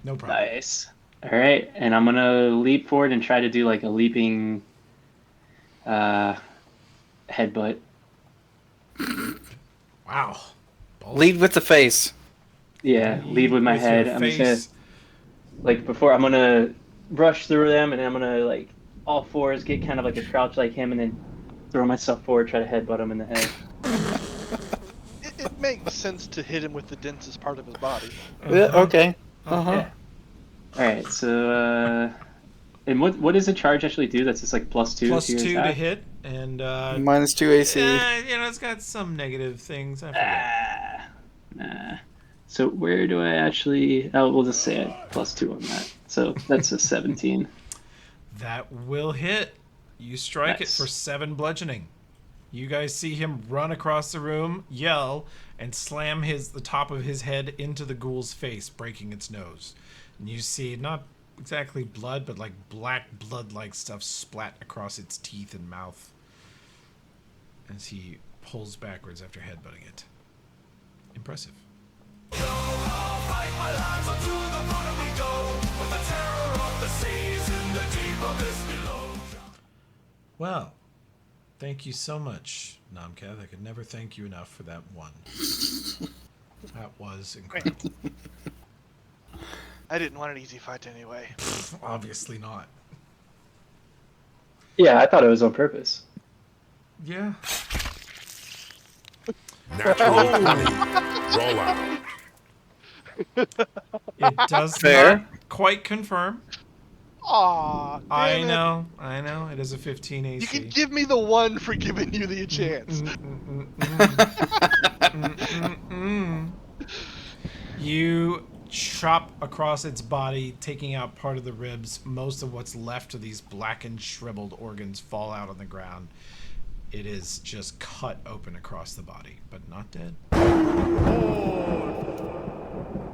No problem. Nice. All right, and I'm gonna leap forward and try to do like a leaping headbutt. Wow. Lead with the face. Yeah, lead with my head. I'm just gonna I'm gonna rush through them, and then I'm gonna all fours get kind of like a crouch like him, and then throw myself forward, try to headbutt him in the head. It makes sense to hit him with the densest part of his body. Yeah, okay. Yeah. All right, so and what does the charge actually do? That's just like +2 to your +2 attack? to hit, and -2 AC. it's got some negative things. I forget. Nah. So where do I actually? Oh, we'll just say it +2 on that. So that's a 17. That will hit. You strike Nice. it for 7 bludgeoning. You guys see him run across the room, yell, and slam the top of his head into the ghoul's face, breaking its nose. And you see not exactly blood, but like black blood-like stuff splat across its teeth and mouth as he pulls backwards after headbutting it. Impressive. Well, thank you so much, Namkath. I could never thank you enough for that one. That was incredible. I didn't want an easy fight anyway. Obviously not. Yeah, I thought it was on purpose. Yeah. Natural 20. Roll out. It does Fair. not quite confirm. Aw, I damn it. know. It is a 15 AC. You can give me the one for giving you the chance. You chop across its body, taking out part of the ribs. Most of what's left of these blackened, shriveled organs fall out on the ground. It is just cut open across the body, but not dead.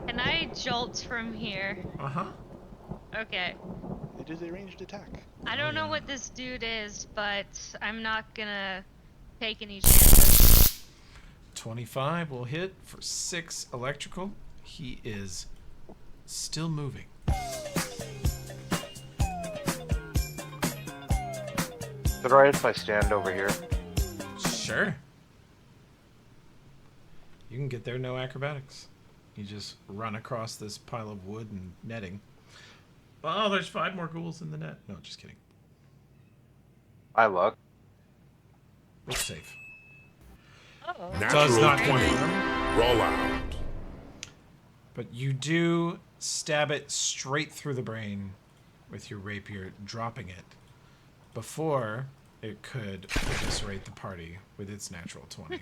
Can I jolt from here? Uh-huh. Okay. It is a ranged attack. I don't know what this dude is, but I'm not gonna take any chances. 25 will hit for 6 electrical. He is still moving. Is it alright if I stand over here? Sure. You can get there, no acrobatics. You just run across this pile of wood and netting. Oh, there's 5 more ghouls in the net. No, just kidding. I look. Looks safe. Oh. Does Natural not 20. confirm. Roll out. But you do stab it straight through the brain with your rapier, dropping it before it could eviscerate the party with its natural 20.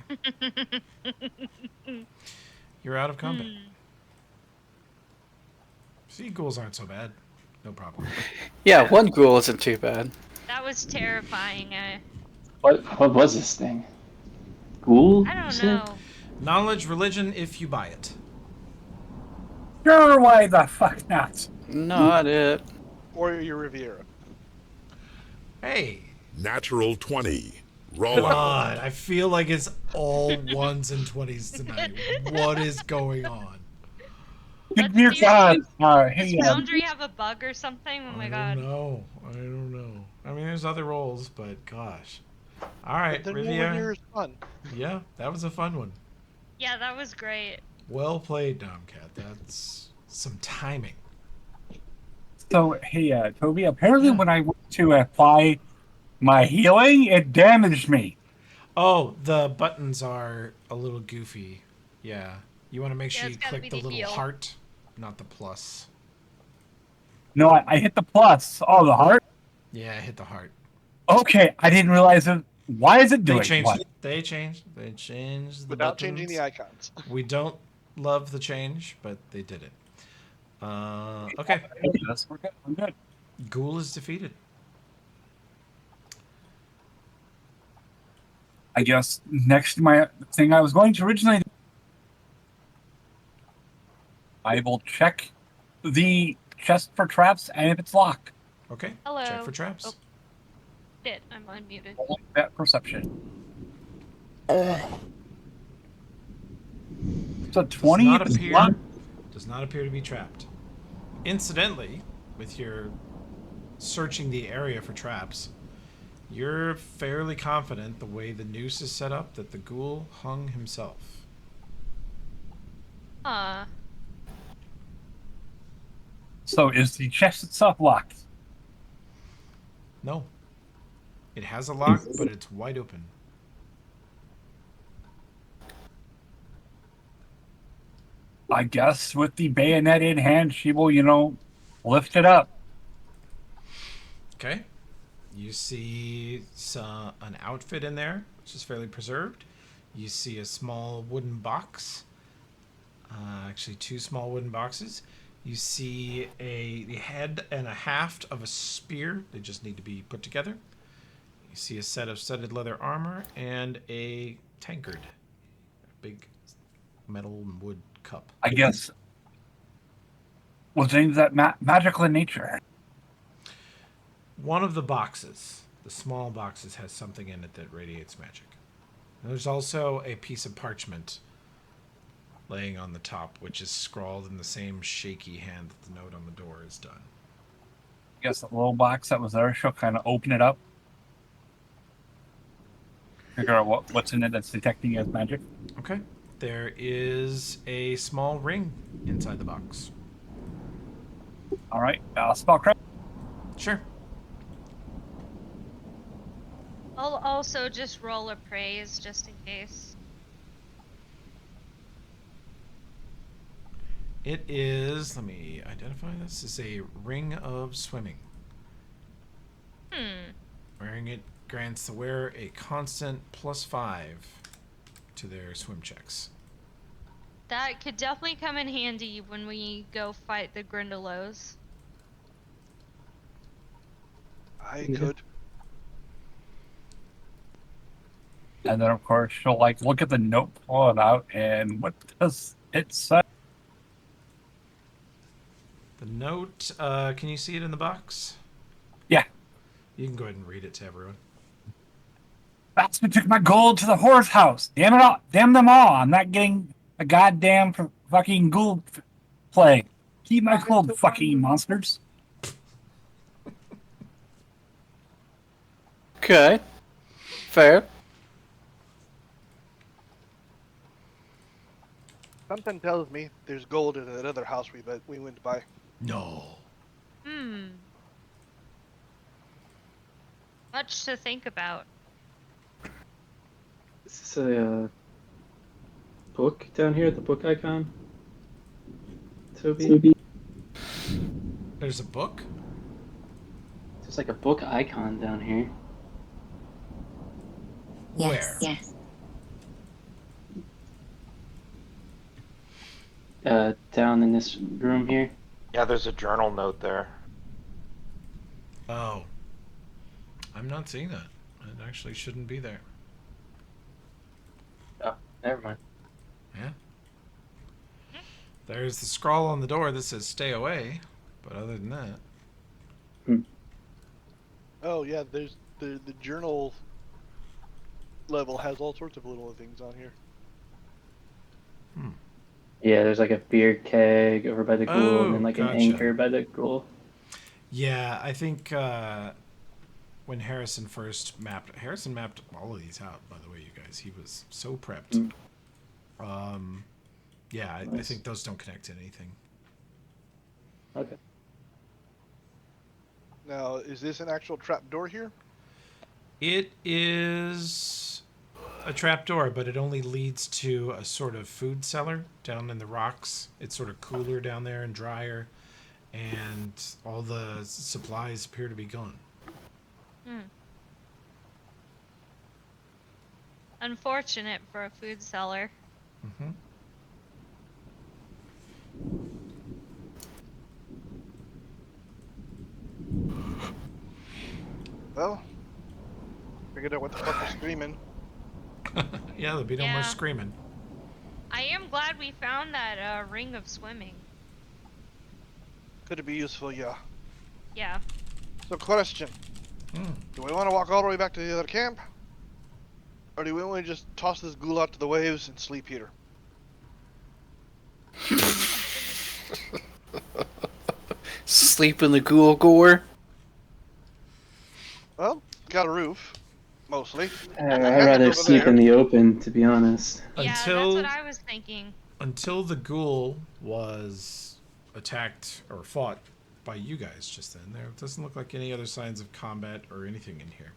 You're out of combat. See, ghouls aren't so bad. No problem. Yeah, one ghoul isn't too bad. That was terrifying. What was this thing? Ghoul? I you don't said? know. Knowledge, religion, if you buy it. Sure, why the fuck not? Not it. Or your Riviera. Hey, Natural 20. Roll come out. on. I feel like it's all 1s and 20s tonight. What is going on? Dear God. Does Hey, Foundry have a bug or something? Oh my god. No, I don't know. I mean, there's other roles, but gosh. All right, But then Riviera. Riviera is fun. Yeah, that was a fun one. Yeah, that was great. Well played, Domcat. That's some timing. so, hey, Toby, apparently when I went to apply my healing, it damaged me. Oh, the buttons are a little goofy. Yeah. You want to make sure it's you gotta click be the the little heal. heart, not the plus. No, I hit the plus. Oh, the heart? Yeah, hit the heart. Okay, I didn't realize it. Why is it doing what? They changed the Without buttons. changing the icons. We don't love the change, but they did it. Okay. Yes, we're good. I'm good. Ghoul is defeated. I guess next to my thing I was going to originally, I will check the chest for traps and if it's locked. Okay. Hello. Check for traps. Oh. Shit, I'm unmuted. That perception. So 20 does not appear to be trapped. Incidentally, with your searching the area for traps, you're fairly confident the way the noose is set up that the ghoul hung himself. So is the chest itself locked? No. It has a lock, but it's wide open. I guess with the bayonet in hand, she will, lift it up. Okay. You see an outfit in there, which is fairly preserved. You see a small wooden box. Actually, 2 small wooden boxes. You see the head and a haft of a spear. They just need to be put together. You see a set of studded leather armor and a tankard. A big metal and wood cup. I guess. Well, James, that magical in nature. One of the boxes, the small boxes, has something in it that radiates magic. And there's also a piece of parchment laying on the top, which is scrawled in the same shaky hand that the note on the door is done. I guess the little box that was there, she'll kind of open it up. Figure out what's in it that's detecting as magic. Okay. There is a small ring inside the box. All right. Spellcraft. Sure. I'll also just roll a praise just in case. It is. Let me identify this. It's a ring of swimming. Wearing it grants the wearer a constant +5 to their swim checks. That could definitely come in handy when we go fight the Grindylows. I could. And then, of course, she'll like look at the note, pull it out, and what does it say? The note, can you see it in the box? Yeah. You can go ahead and read it to everyone. Bastard took my gold to the horse house. Damn it all. Damn them all. I'm not getting a goddamn fucking gold play. Keep my gold, fucking monsters. Okay. Fair. Something tells me there's gold in that other house we went by. No. Much to think about. Is this a book down here? The book icon? Toby? There's a book? There's like a book icon down here. Where? Yes. Down in this room here. Yeah, there's a journal note there. Oh. I'm not seeing that. It actually shouldn't be there. Oh, never mind. Yeah. There's the scrawl on the door that says stay away, but other than that. Oh yeah, there's the journal level has all sorts of little things on here. Yeah, there's like a beer keg over by the ghoul, and then like an anchor by the ghoul. Yeah, I think when Harrison first mapped all of these out, by the way, you guys. He was so prepped. Yeah, I think those don't connect to anything. Okay. Now, is this an actual trap door here? It is a trapdoor, but it only leads to a sort of food cellar down in the rocks. It's sort of cooler down there and drier, and all the supplies appear to be gone. Unfortunate for a food cellar. Well, figured out what the fuck was screaming. Yeah, there'll be no more screaming. I am glad we found that ring of swimming. Could it be useful? Yeah. Yeah. So, question. Do we want to walk all the way back to the other camp? Or do we want to just toss this ghoul out to the waves and sleep here? Sleep in the ghoul gore? Well, got a roof, mostly. I'd rather sleep in the open, to be honest. Yeah, that's what I was thinking. Until the ghoul was attacked or fought by you guys just then, there doesn't look like any other signs of combat or anything in here.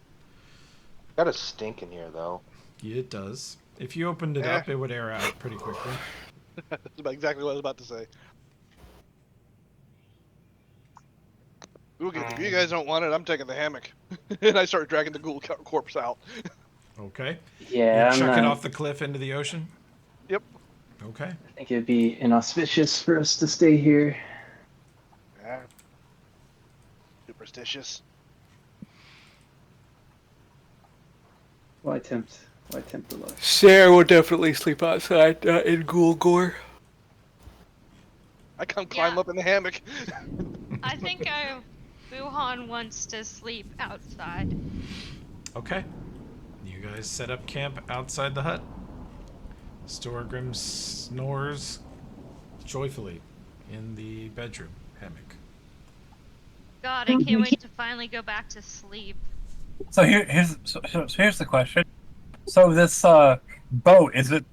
Got a stink in here, though. Yeah, it does. If you opened it up, it would air out pretty quickly. That's about exactly what I was about to say. Okay, if you guys don't want it, I'm taking the hammock. And I start dragging the ghoul corpse out. Okay. Yeah, you chuck it off the cliff into the ocean? Yep. Okay. I think it'd be inauspicious for us to stay here. Yeah. Superstitious. Why tempt the luck? Sarah will definitely sleep outside in ghoul gore. I come climb up in the hammock. I think Wuhan wants to sleep outside. Okay. You guys set up camp outside the hut. Storgrim snores joyfully in the bedroom hammock. God, I can't wait to finally go back to sleep. So here's the question. So this boat, is it?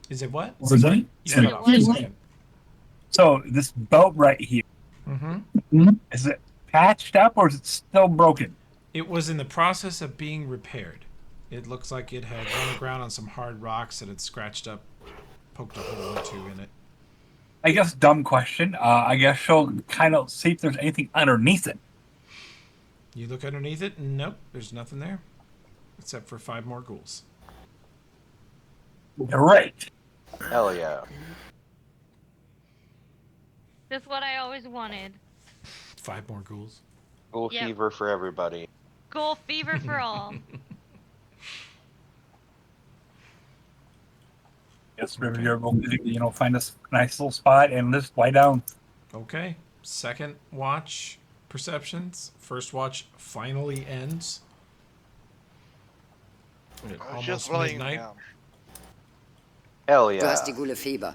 Is it what? Is it? So this boat right here. Is it patched up or is it still broken? It was in the process of being repaired. It looks like it had run aground on some hard rocks that had scratched up, poked a hole or two in it. I guess dumb question. I guess she'll kind of see if there's anything underneath it. You look underneath it, and nope, there's nothing there. Except for 5 more ghouls. Great. Hell yeah. That's what I always wanted. 5 more ghouls. Ghoul Yep. fever for everybody. Ghoul fever for all. Yes, River, we'll find us a nice little spot and just lie down. Okay. Second watch, perceptions. First watch finally ends. I was just laying down. Hell Du hast die yeah. gule Fieber.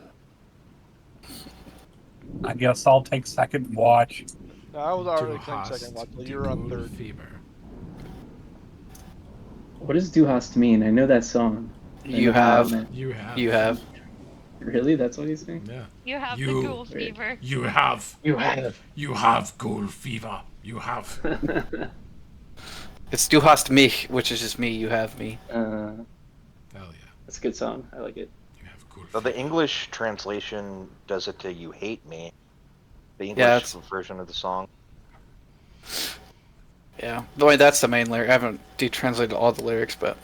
I guess I'll take second watch. No, I was already Du playing hast second watch. So die you're on gute third. Fieber. What does Du hast mean? I know that song. You have. You have. You have. Really? That's what he's saying? Yeah. You have the You- ghoul fever. You have. You have. You have ghoul fever. You have. It's Du hast mich, which is just me. You have me. Hell yeah. That's a good song. I like it. You have ghoul So the fever. English translation does it to "You hate me." The English Yeah, it's- version of the song. Yeah. The way that's the main lyric. I haven't detranslated all the lyrics, but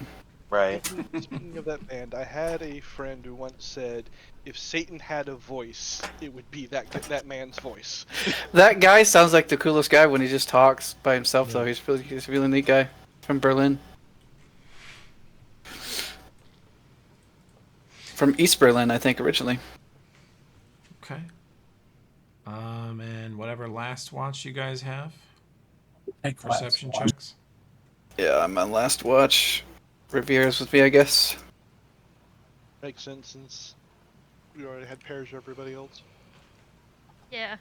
Right. Speaking of that band, I had a friend who once said, "If Satan had a voice, it would be that man's voice." that guy sounds like the coolest guy when he just talks by himself. Though he's a really neat guy from Berlin, from East Berlin, I think originally. Okay. And whatever last watch you guys have. Take Perception last watch. checks. Yeah, my last watch. Riviera's with me, I guess. Makes sense since we already had pairs of everybody else. Yeah.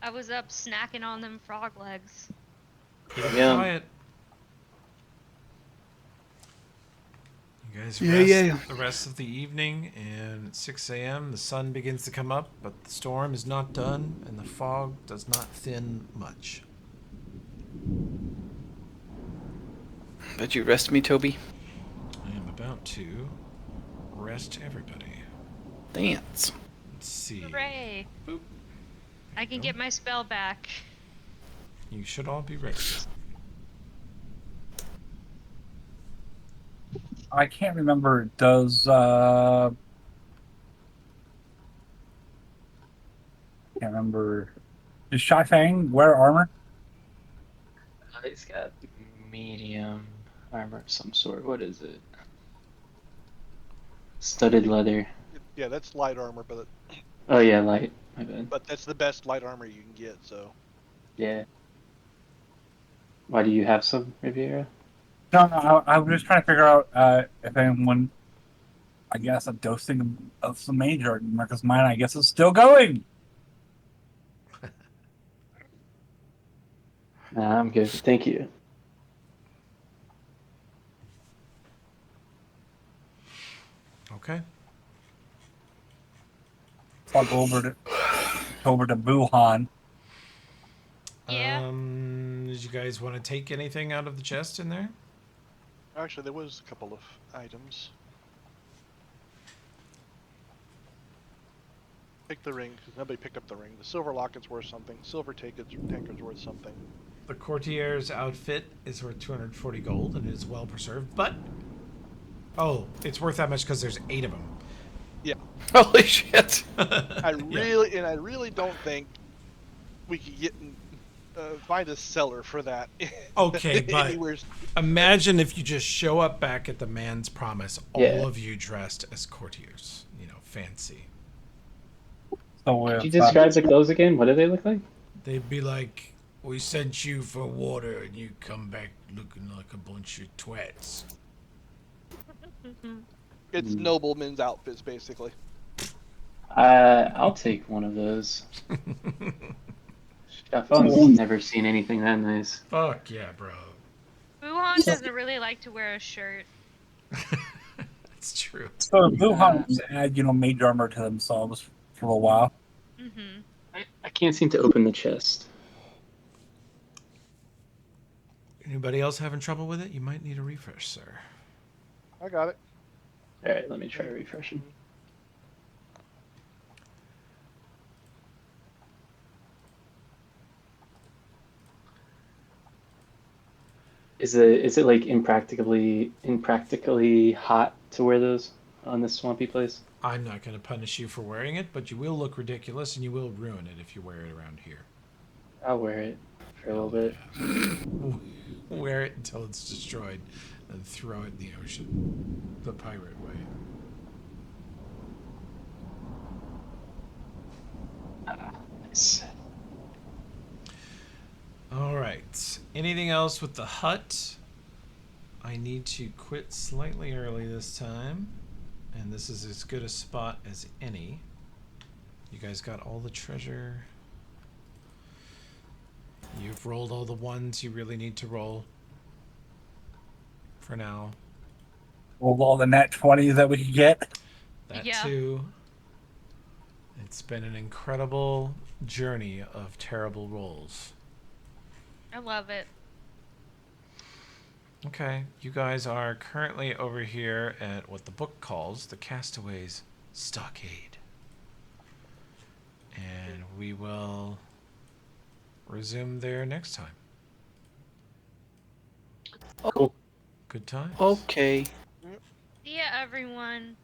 I was up snacking on them frog legs. Keep it Yeah. quiet. You guys Yeah, rest yeah. the rest of the evening, and at 6 a.m. the sun begins to come up, but the storm is not done, and the fog does not thin much. Did you rest me, Toby? I am about to rest everybody. Dance. Let's see. Hooray! Boop. I can get my spell back. You should all be ready. I can't remember. Does can't remember. Does Shai Fang wear armor? He's got medium armor of some sort. What is it? Studded leather. Yeah, that's light armor, Oh yeah, light. My bad. but that's the best light armor you can get. So Yeah. Why do you have some, Riviera? No, I was just trying to figure out if anyone, I guess, a dosing of some major, because mine, I guess, is still going. Nah, I'm good. Thank you. Okay. So I'll go over to Wuhan. Yeah. Did you guys want to take anything out of the chest in there? actually, there was a couple of items. Pick the ring, because nobody picked up the ring. The silver locket's worth something. Silver tanker's worth something. The courtier's outfit is worth 240 gold and is well preserved, but oh, it's worth that much because there's 8 of them. Yeah. Holy shit! I really don't think we could get find a seller for that. Okay, but anywhere. imagine if you just show up back at the man's promise, all of you dressed as courtiers, fancy. So Could you describe the clothes again? What do they look like? They'd be like, "We sent you for water, and you come back looking like a bunch of twats." It's noblemen's outfits, basically. I'll take one of those. I've never seen anything that nice. Fuck yeah, bro. Wuhan doesn't really like to wear a shirt. That's true. So Wuhan add, major armor to themselves for a while. Mm-hmm. I can't seem to open the chest. Anybody else having trouble with it? You might need a refresh, sir. I got it. All right, let me try refreshing. Is it like impractically hot to wear those on this swampy place? I'm not going to punish you for wearing it, but you will look ridiculous and you will ruin it if you wear it around here. I'll wear it for a little bit. Yeah. Wear it until it's destroyed and throw it in the ocean. The pirate way. Nice. Alright. Anything else with the hut? I need to quit slightly early this time. And this is as good a spot as any. You guys got all the treasure. You've rolled all the ones you really need to roll. For now. Rolled all the nat 20s that we could get. That too. It's been an incredible journey of terrible rolls. I love it. Okay, you guys are currently over here at what the book calls the Castaways Stockade. And we will resume there next time. Cool. Good times. Okay. See ya, everyone.